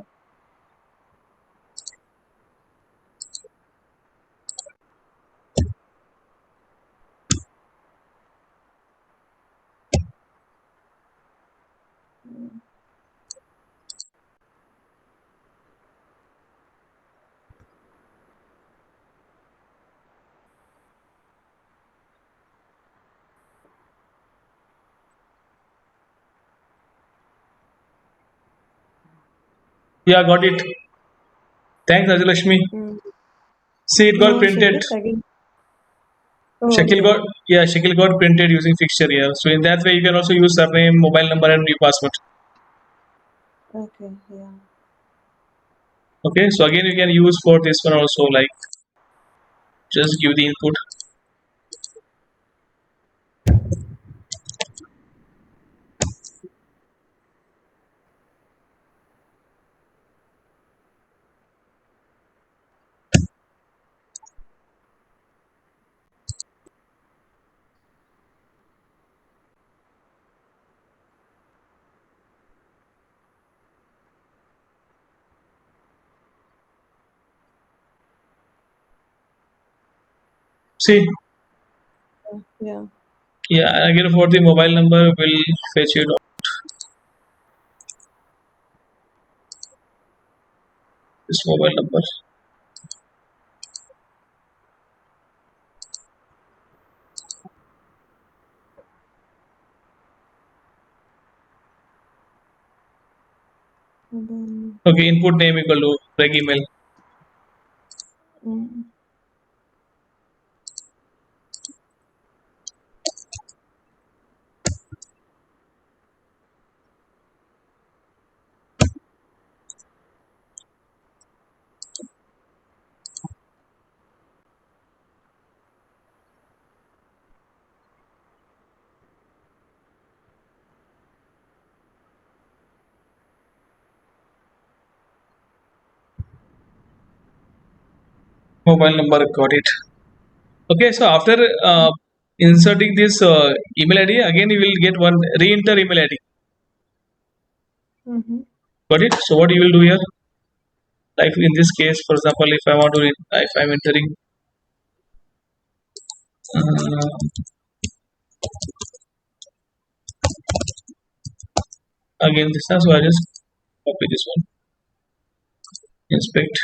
S1: Yeah, got it. Thanks, Rajalakshmi.
S2: Mm.
S1: See, it got
S2: No,
S1: printed.
S2: Shakil again. Oh,
S1: Shakil
S2: okay.
S1: got Shakil got printed using fixture here. So in that way, you can also use surname, mobile number, and new password.
S2: Okay, yeah.
S1: Okay. So again, you can use for this one also, like just give the input. See,
S2: Yeah.
S1: yeah, and again for the mobile number, will fetch it this mobile number. Okay, input name equal to reg email.
S2: Mm.
S1: Mobile number, got it. Okay, so after inserting this email ID, again you will get one re-enter email ID.
S2: Mm-hmm.
S1: Got it? So what you will do here? Like in this case, for example, if I want to, if I'm entering uh, again this one, so I just copy this one, inspect,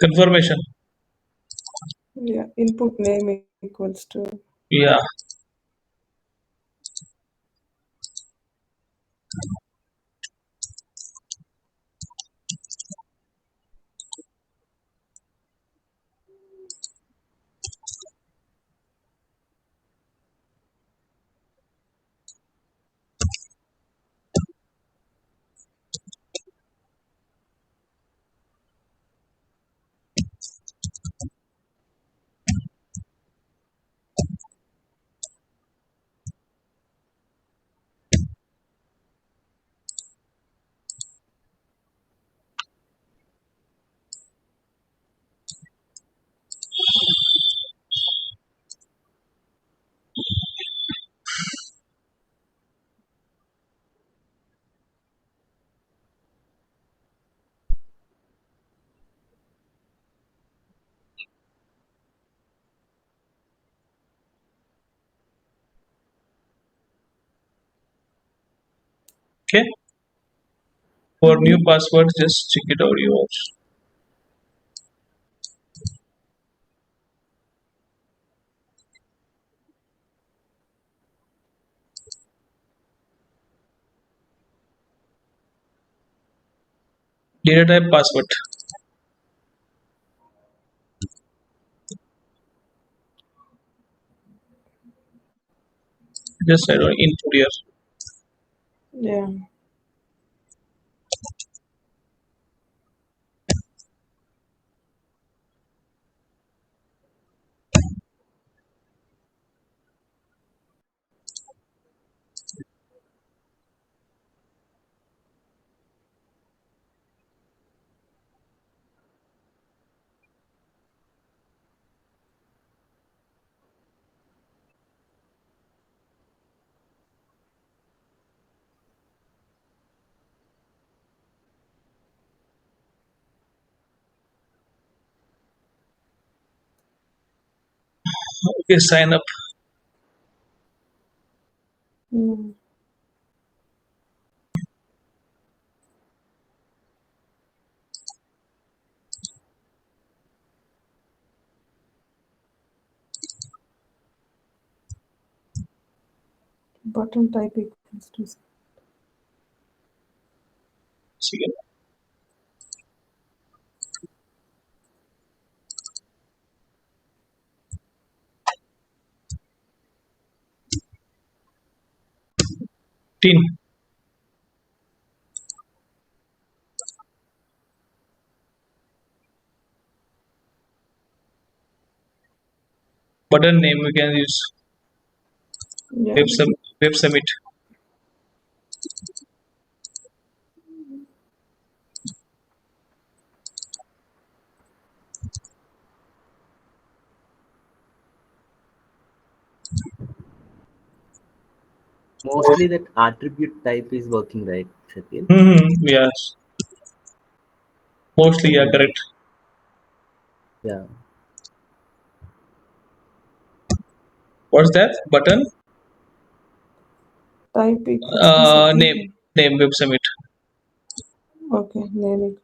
S1: confirmation.
S2: Yeah. Input name equals to.
S1: Yeah. Okay. For new
S2: Mm-hmm.
S1: password, just check it out yours. Data type password. Just I don't input here.
S2: Yeah.
S1: Okay, sign up.
S2: Mm. Button type equals to
S1: See, 10. Button name we can use
S2: yeah.
S1: web submit.
S5: Mostly that attribute type is working, right, Shakil?
S1: Yes, mostly yeah, correct.
S5: Yeah.
S1: What's that button?
S2: Type equals to submit.
S1: Name web submit.
S2: Okay, name it.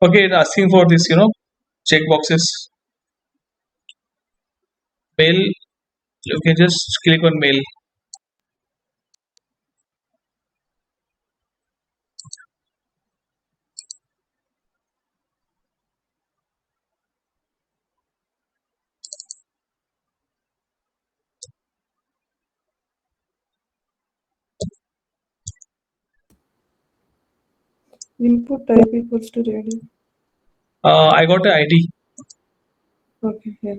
S1: Okay, it's asking for this, check boxes. Mail. You can just click on mail.
S2: Input type equals to radio.
S1: I got an ID.
S2: Okay, yeah.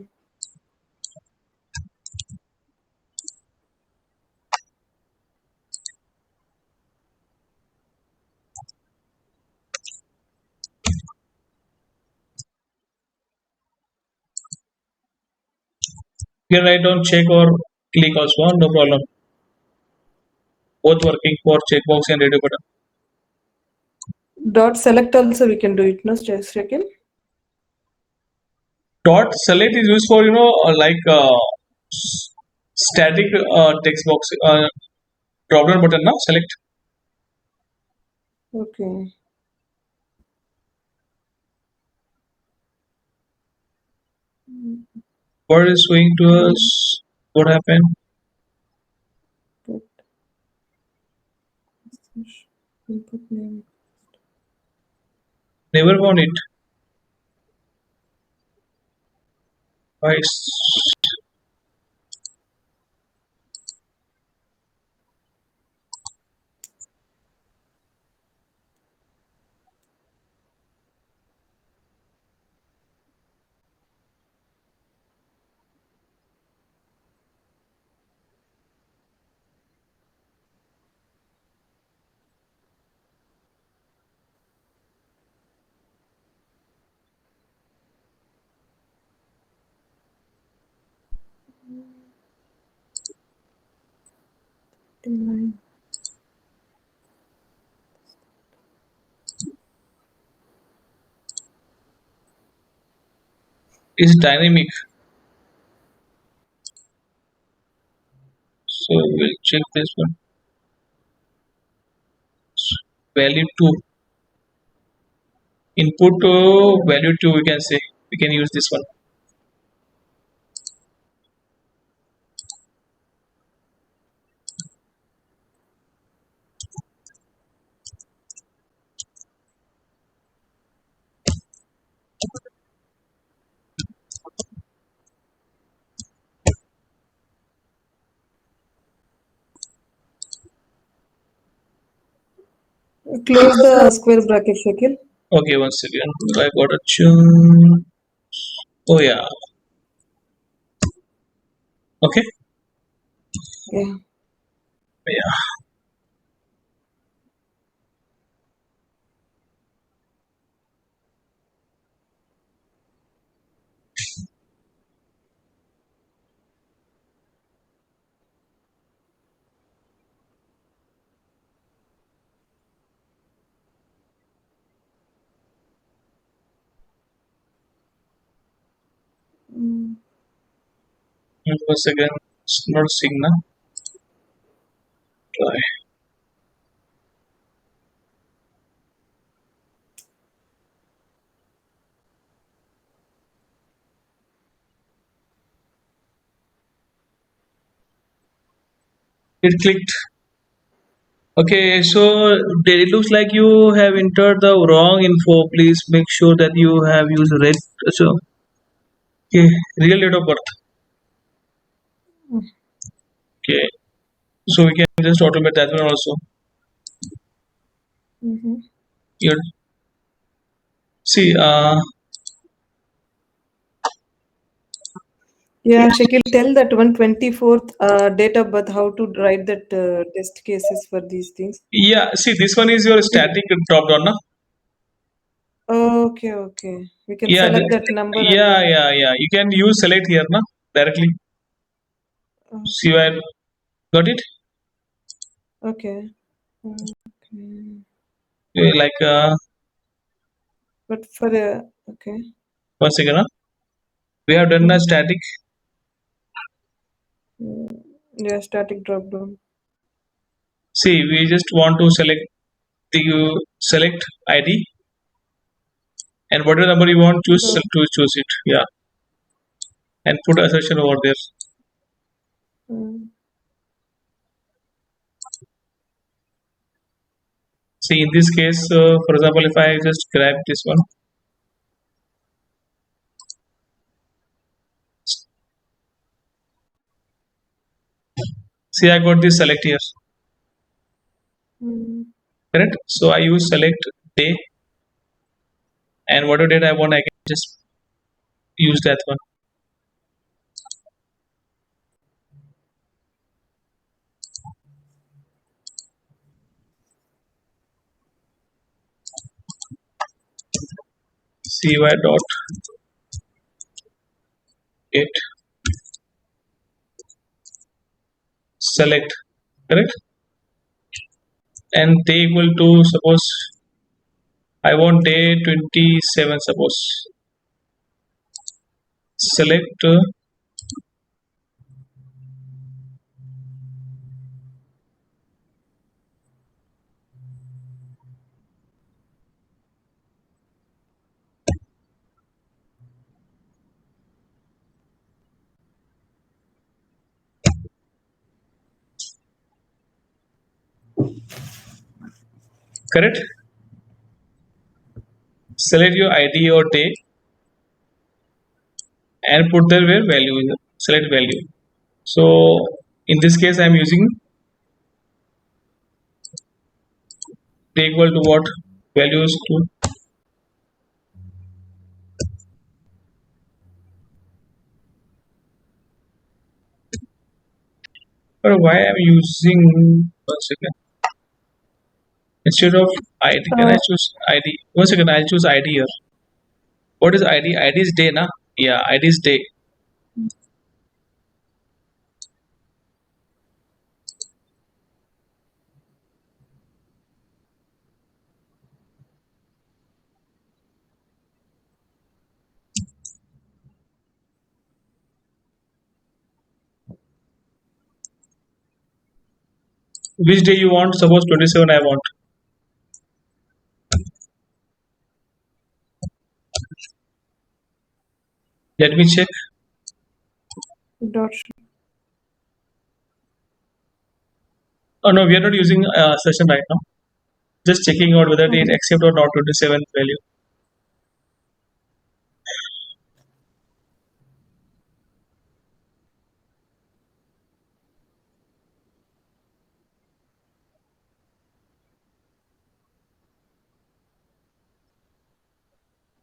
S1: You can write down check or click also, no problem. Both working for checkbox and radio button.
S2: Dot select also we can do it, no second.
S1: Dot select is used for static text box drop down button now select.
S2: Okay.
S1: What is showing to us? What happened?
S2: Put input name.
S1: Never found it. Why it's
S2: Inline.
S1: is dynamic. So we'll check this one. Value 2. Input value 2 we can say. We can use this one.
S2: Close the square bracket, Shakil.
S1: Okay, one second. I got a tune. Oh yeah. Okay.
S2: Yeah.
S1: Yeah. Once again, it's not signal. Try. It clicked. Okay, so it looks like you have entered the wrong info. Please make sure that you have used red. So, okay, real date of birth. Okay, so we can just automate that one also.
S2: Mm-hmm.
S1: Your see,
S2: Yeah, Shakil, tell that 124th date of birth, how to write that test cases for these things.
S1: yeah. See, this one is your static drop down, na?
S2: Okay, okay. We can
S1: Yeah,
S2: select that number and
S1: yeah. You can use select here, na? Directly. See, where got it?
S2: okay. Okay.
S1: Like
S2: But for okay.
S1: one second, na? We have done a static.
S2: Yeah, static drop down.
S1: See, we just want to select select ID and whatever number you want
S2: Oh.
S1: to choose it. Yeah, and put assertion over there.
S2: Mm.
S1: See, in this case, for example, if I just grab this one, see, I got this select here,
S2: Mm.
S1: correct? So I use select day, and whatever date I want, I can just use that one. cy dot date select, correct? And day equal to, suppose I want day 27, suppose select correct. Select your ID or day and put there where value is, select value. So in this case, I am using day equal to what values to. But why I'm using, one second, instead of ID, can I choose ID? One second, I'll choose ID here. What is ID? ID is day, na? Yeah, ID is day. Which day you want? Suppose 27 I want. Let me check.
S2: Dot.
S1: Oh no, we are not using session right now. Just checking out whether they
S2: Okay.
S1: accept or not 27 value.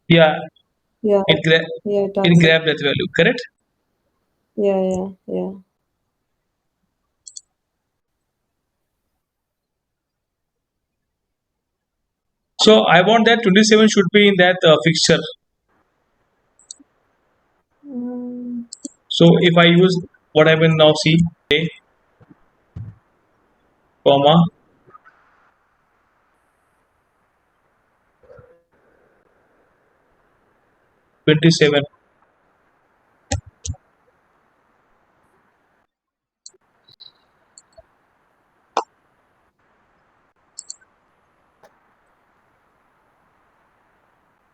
S1: Yeah,
S2: Yeah.
S1: it
S2: Yeah, it
S1: it
S2: accepts.
S1: grab that value, correct?
S2: Yeah.
S1: So I want that 27 should be in that fixture.
S2: Mm.
S1: So if I use what I will now see, day, comma, 27.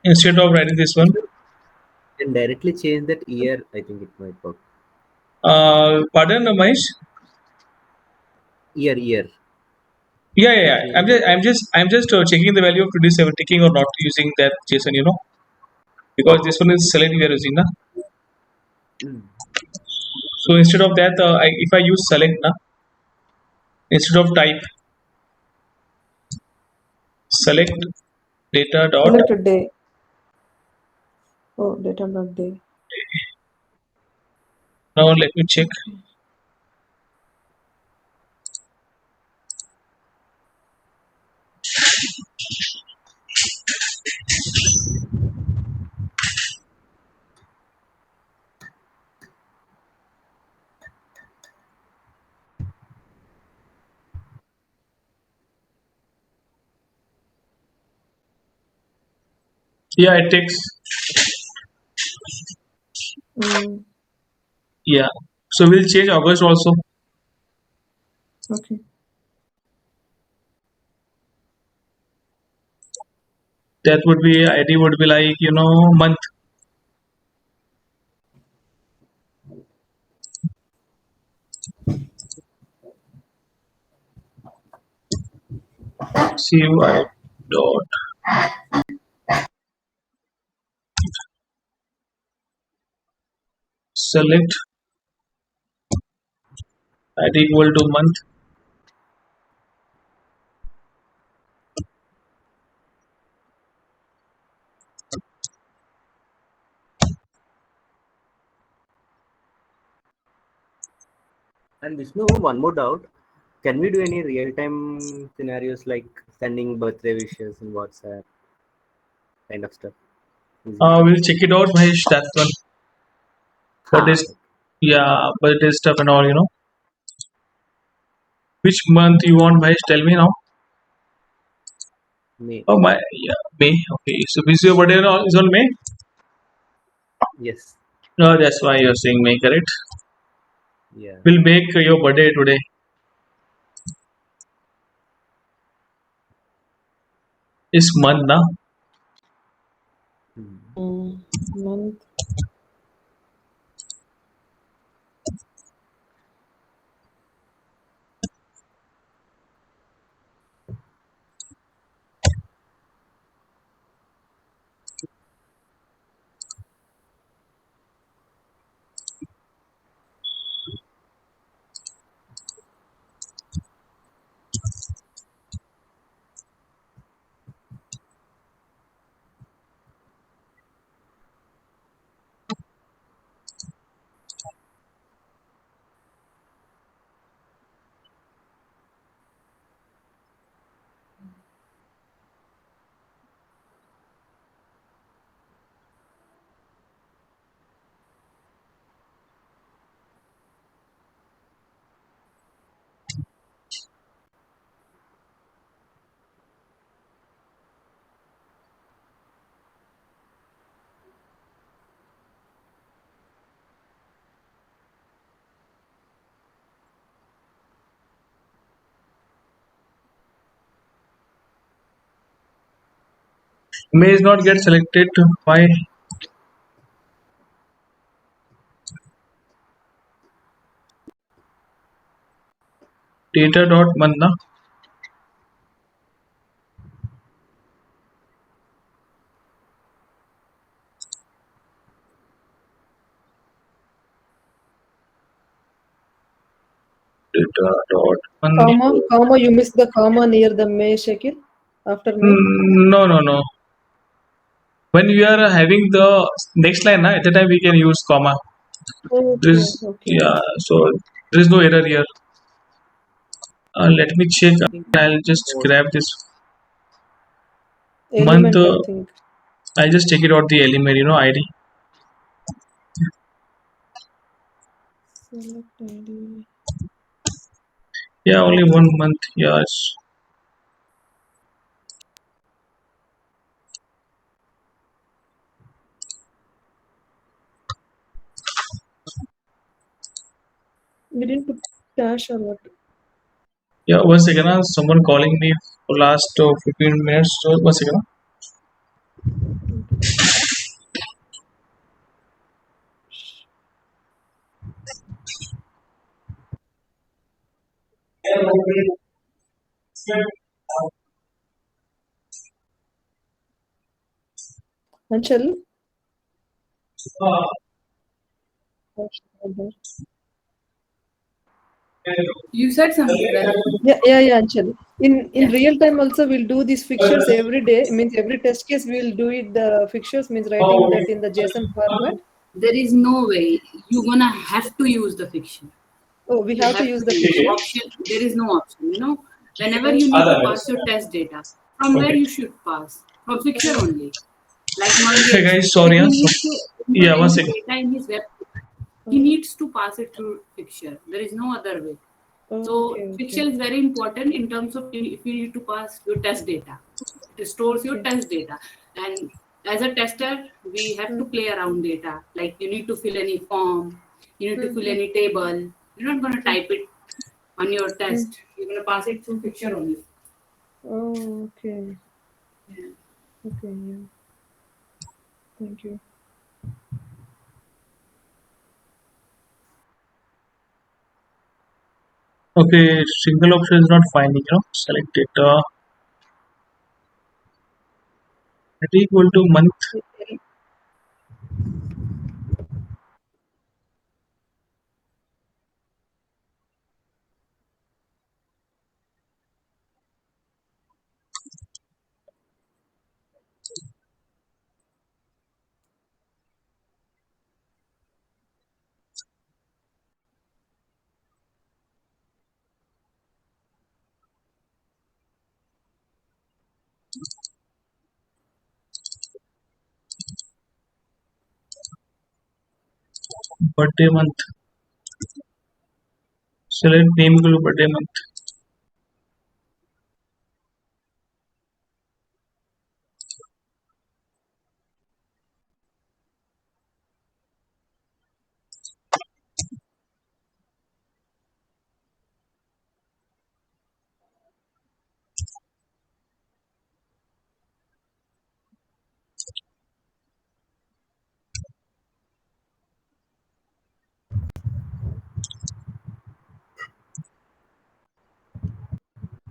S1: instead of writing this one.
S5: Can directly change that year. I think it might work.
S1: Pardon, Mahesh?
S5: Year.
S1: Yeah.
S5: Change
S1: I'm just checking the value of 27 ticking or not using that JSON, because this one is select we are using, na.
S5: Mm.
S1: So instead of that, if I use select, na, instead of type, select data dot.
S2: Select a day. Oh, data not day.
S1: Now let me check. Yeah, it takes. Yeah. So we'll change August also.
S2: Okay.
S1: That would be ID would be like month. CY dot select ID equal to month.
S5: And Vishnu, one more doubt. Can we do any real-time scenarios like sending birthday wishes in WhatsApp kind of stuff? Easily.
S1: We'll check it out, Mahesh. That one. But this, yeah, but it is stuff and all. Which month you want, Mahesh? Tell me now.
S5: May.
S1: Oh my, yeah, May. Okay, so this your birthday is on May.
S5: Yes.
S1: No, that's why you're saying May, correct?
S5: Yeah.
S1: We'll make your birthday today. It's month, na?
S2: Month.
S1: May is not get selected. Why? Data dot month, na? Data dot month.
S2: Comma. You missed the comma near the May, Shakil. After May.
S1: No. When we are having the next line, na, at the time we can use comma.
S2: Okay.
S1: Yeah, so there is no error here. Let me check.
S5: I think
S1: I'll just grab this month.
S2: Element, I think.
S1: I'll just take it out the element, ID.
S2: Select ID.
S1: Yeah, only 1 month. Yes.
S2: We didn't put dash or what?
S1: Yeah, 1 second. Someone calling me for last 15 minutes. So 1 second.
S2: Anshul?
S6: You said something, Rajat.
S2: Yeah, Anshul. In real time also we'll do these fixtures every day. Means every test case we'll do it. The fixtures means writing that in the JSON format.
S6: There is no way you're gonna have to use the fiction.
S2: Oh, we
S6: You
S2: have to
S6: have
S2: use
S6: to
S2: the
S6: use
S2: fixture.
S6: option. There is no option. Whenever you need to pass your test data, from where
S1: Okay.
S6: you should pass from fixture only. Like
S1: Hey
S6: Mangesh,
S1: guys, sorry.
S6: if he
S1: Huh?
S6: needs to
S1: Yeah,
S6: input
S1: one
S6: any
S1: second.
S6: data in his web, he needs to pass it through fixture. There is no other way. So
S2: Okay.
S6: fixture is very important in terms of if you need to pass your test data. It stores your
S2: Okay.
S6: test data. And as a tester, we have to play around data. Like you need to fill any form, you need to fill any table. You're not gonna type it on your test. You're gonna pass it through fixture only.
S2: Oh, okay.
S6: Yeah.
S2: Okay, yeah. Thank you.
S1: Okay, single option is not finding. Select data. It equal to month. Birthday month. Select name equal to birthday month.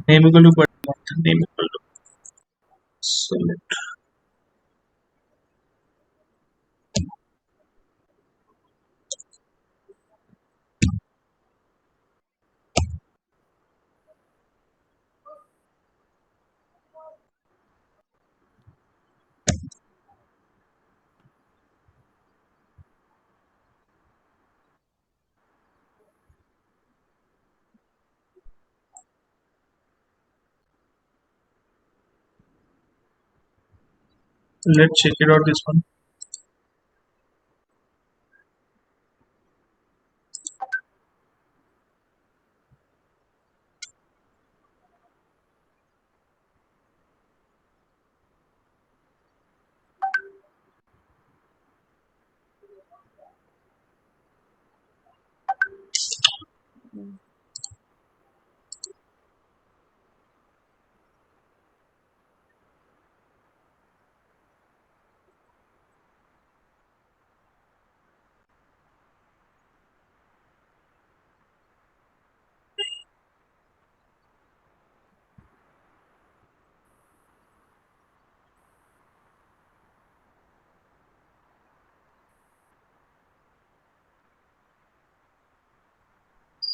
S1: Name equal to birthday month. Name equal to select. Let's check it out. This one.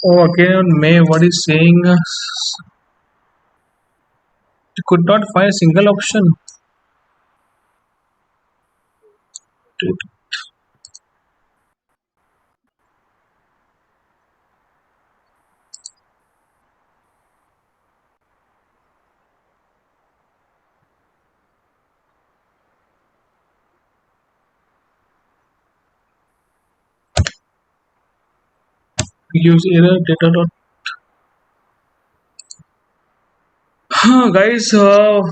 S1: Oh, again on May, what is saying? You could not find a single option. To use error data dot. Guys,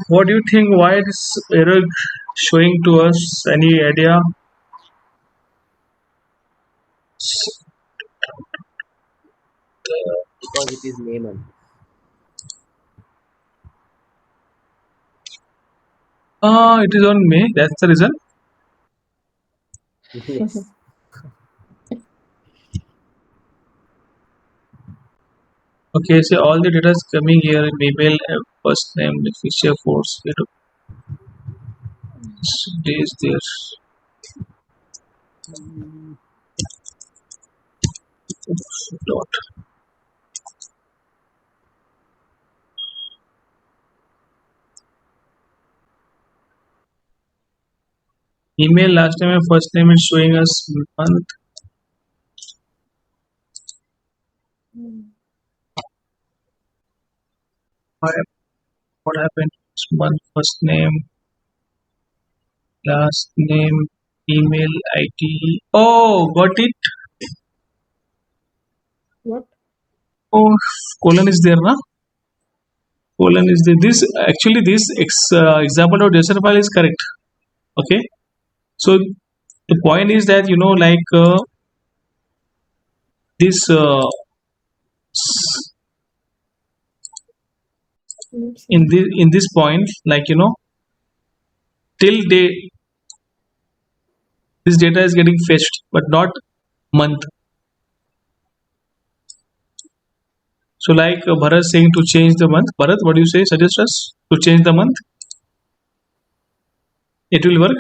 S1: what do you think? Why this error showing to us? Any idea?
S5: Because it is name and
S1: It is on May. That's the reason.
S5: yes.
S1: Okay, so all the data is coming here in email, first name, the feature, force, days there. Oops, dot. Email last time and first name is showing us month. What happened? Month, first name, last name, email ID. Oh, got it.
S2: What?
S1: Oh, colon is there, na? Colon is there. This actually this example of JSON file is correct. Okay. So the point is that like this
S2: Oops.
S1: in this point, like till day this data is getting fetched, but not month. So like Bharat saying to change the month. Bharat, what do you say? Suggest us to change the month. It will work.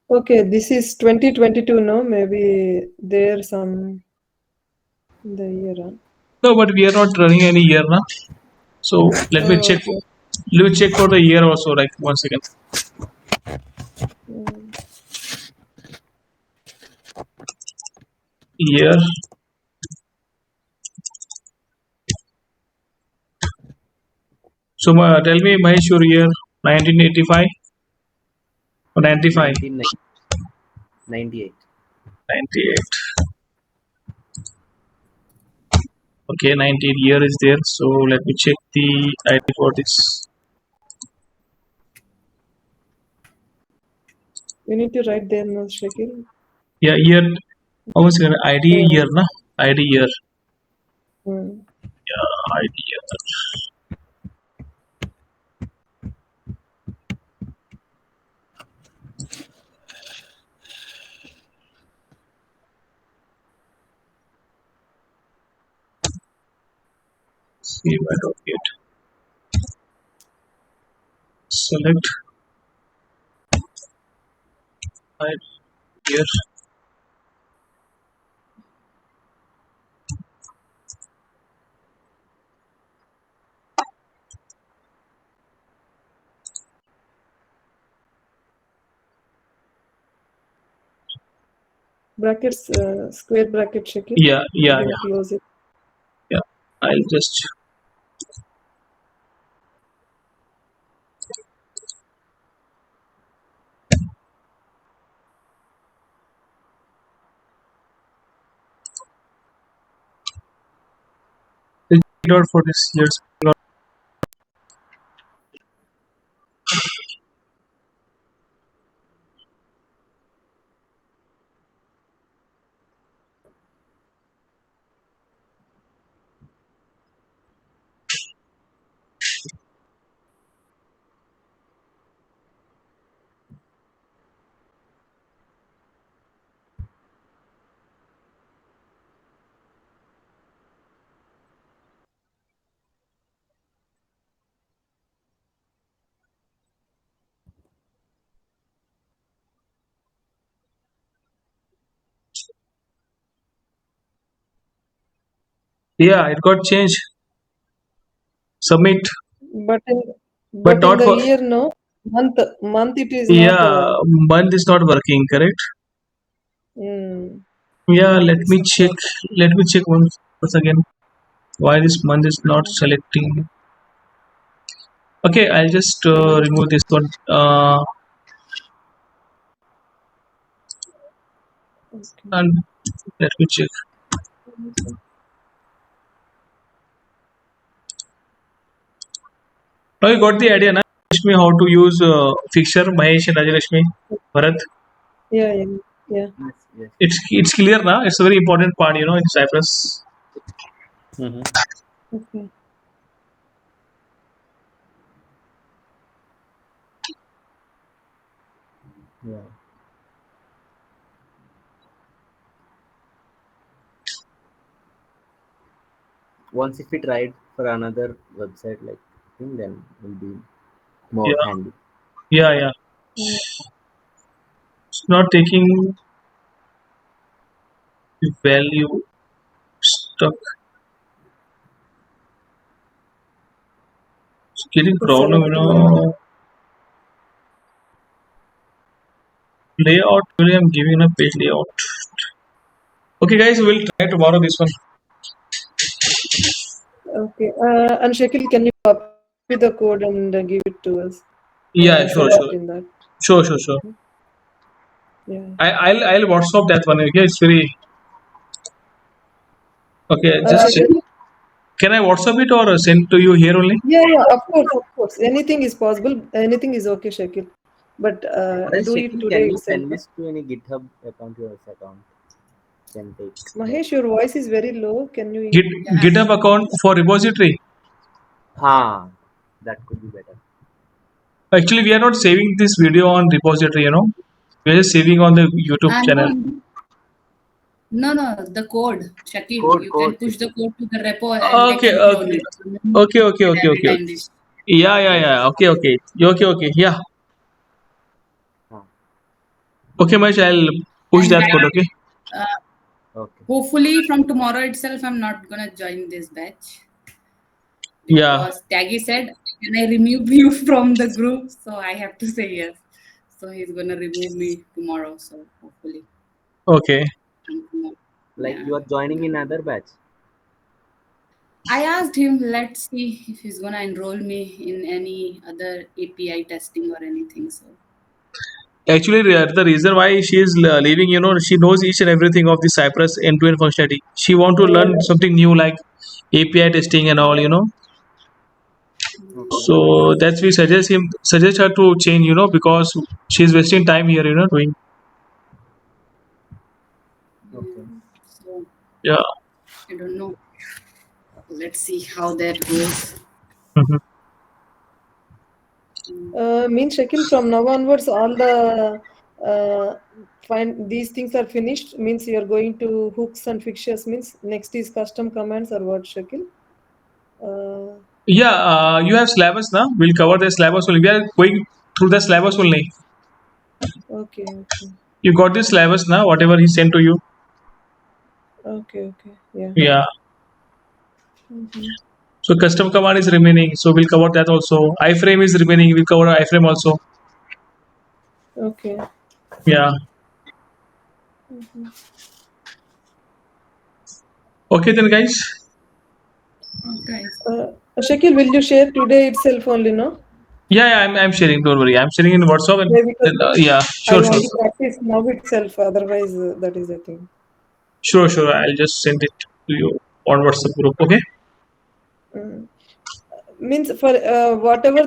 S2: Okay, this is 2022, no? Maybe there some the year.
S1: No, but we are not running any year now. So let me check.
S2: Okay.
S1: Let me check for the year also. Like 1 second. Year. So tell me, Mahesh, your year 1985 or 95?
S5: 1998.
S1: 98. Okay, 98 year is there. So let me check the ID for this.
S2: You need to write there, no, Shakil.
S1: Yeah, year. How much ID year na? ID year.
S2: Hmm.
S1: Yeah, ID year. See if I don't get. Select ID year.
S2: Brackets, square bracket, Shakil.
S1: Yeah, yeah,
S2: Then
S1: yeah,
S2: close it.
S1: yeah. I'll just. Out for this year's. Yeah, it got changed. Submit,
S2: But in
S1: but
S2: but in
S1: not
S2: the
S1: for.
S2: year, no, month it is not.
S1: Yeah, month is not working. Correct.
S2: Mm,
S1: Yeah, let
S2: it's
S1: me
S2: not
S1: check.
S2: working.
S1: Let me check once again. Why this month is not selecting? Okay, I'll just remove this one.
S2: Okay.
S1: And let me check. Now you got the idea, na? Rajlakshmi, how to use fixture, Mahesh and Rajlakshmi, Bharat.
S2: Yeah, yeah, yeah.
S5: Yes, yes.
S1: It's clear now. It's a very important part, in Cypress.
S4: Mhm.
S2: Okay.
S5: Yeah. once if we tried for another website like thing, then will be more
S1: Yeah,
S5: handy.
S1: yeah. It's not taking the value stuck. It's getting
S2: To
S1: problem,
S2: select one.
S1: Layout, really, I'm giving a page layout. Okay, guys, we'll try tomorrow this one.
S2: Okay. And Shakil, can you copy the code and give it to us?
S1: Yeah,
S2: Insert
S1: sure.
S2: it in that.
S1: Sure.
S2: Yeah.
S1: I'll WhatsApp that one. Okay, it's very okay. Just check.
S2: Shakil?
S1: Can I WhatsApp it or send to you here only?
S2: Yeah, of course. Anything is possible. Anything is okay, Shakil. But
S5: Or else,
S2: do it
S5: Shakil,
S2: today
S5: can you
S2: itself.
S5: send this to any GitHub account, your account? Can take that.
S2: Mahesh, your voice is very low. Can you?
S1: GitHub account for repository.
S5: That could be better.
S1: Actually, we are not saving this video on repository. We are just saving on the YouTube channel.
S6: No, the code, Shakil.
S5: Code,
S6: You
S5: code,
S6: can push the
S5: Shakil.
S6: code to the repo and they
S1: Okay,
S6: can clone it.
S1: okay.
S6: Every time this.
S1: Yeah. Okay. Yeah.
S5: Ah,
S1: Okay, Mahesh, I'll push
S6: And
S1: that code. Okay.
S5: okay.
S6: hopefully from tomorrow itself, I'm not gonna join this batch
S1: Yeah.
S6: because Taggy said, "Can I remove you from the group?" So I have to say yes. So he's gonna remove me tomorrow. So hopefully,
S1: Okay.
S6: from tomorrow.
S5: Like
S6: Yeah.
S5: you are joining in other batch.
S6: I asked him, let's see if he's gonna enroll me in any other API testing or anything. So
S1: Actually, the reason why she is leaving, she knows each and everything of the Cypress end-to-end functionality. She want to learn something new like API testing and all.
S5: Okay.
S1: So that's we suggest her to change, because she's wasting time here, doing.
S5: Okay.
S6: so
S1: Yeah.
S6: I don't know. Let's see how that goes.
S1: Mhm.
S2: Means Shakil, from now onwards, all the these things are finished. Means you are going to hooks and fixtures. Means next is custom commands or what, Shakil?
S1: Yeah, you have syllabus now. We'll cover the syllabus only. We are going through the syllabus only.
S2: Okay.
S1: You got this syllabus now, whatever he sent to you.
S2: Okay. Yeah.
S1: Yeah. So custom command is remaining. So we'll cover that also. Iframe is remaining. We'll cover iframe also.
S2: Okay.
S1: Yeah. Okay then, guys.
S6: Okay.
S2: Shakil, will you share today itself only, no?
S1: Yeah, I'm sharing. Don't worry. I'm sharing in WhatsApp. And
S2: Yeah, because
S1: yeah,
S2: I
S1: sure.
S2: want to practice now itself. Otherwise, that is the thing.
S1: Sure. I'll just send it to you on WhatsApp group. Okay.
S2: Means for whatever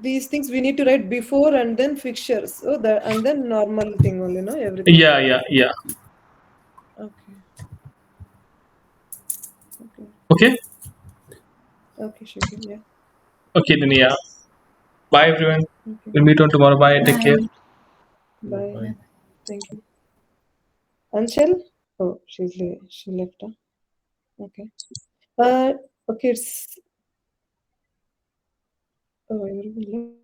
S2: these things we need to write before and then fixtures. So that and then normal thing only, no? Everything.
S1: Yeah.
S2: Okay.
S1: Okay.
S2: Okay, Shakil. Yeah.
S1: Okay then. Yeah. Bye everyone.
S2: Okay.
S1: We'll meet on tomorrow. Bye. Take care.
S2: Bye. Thank you. Anshel? Oh, she left. Huh? Okay. Okay. It's everyone left.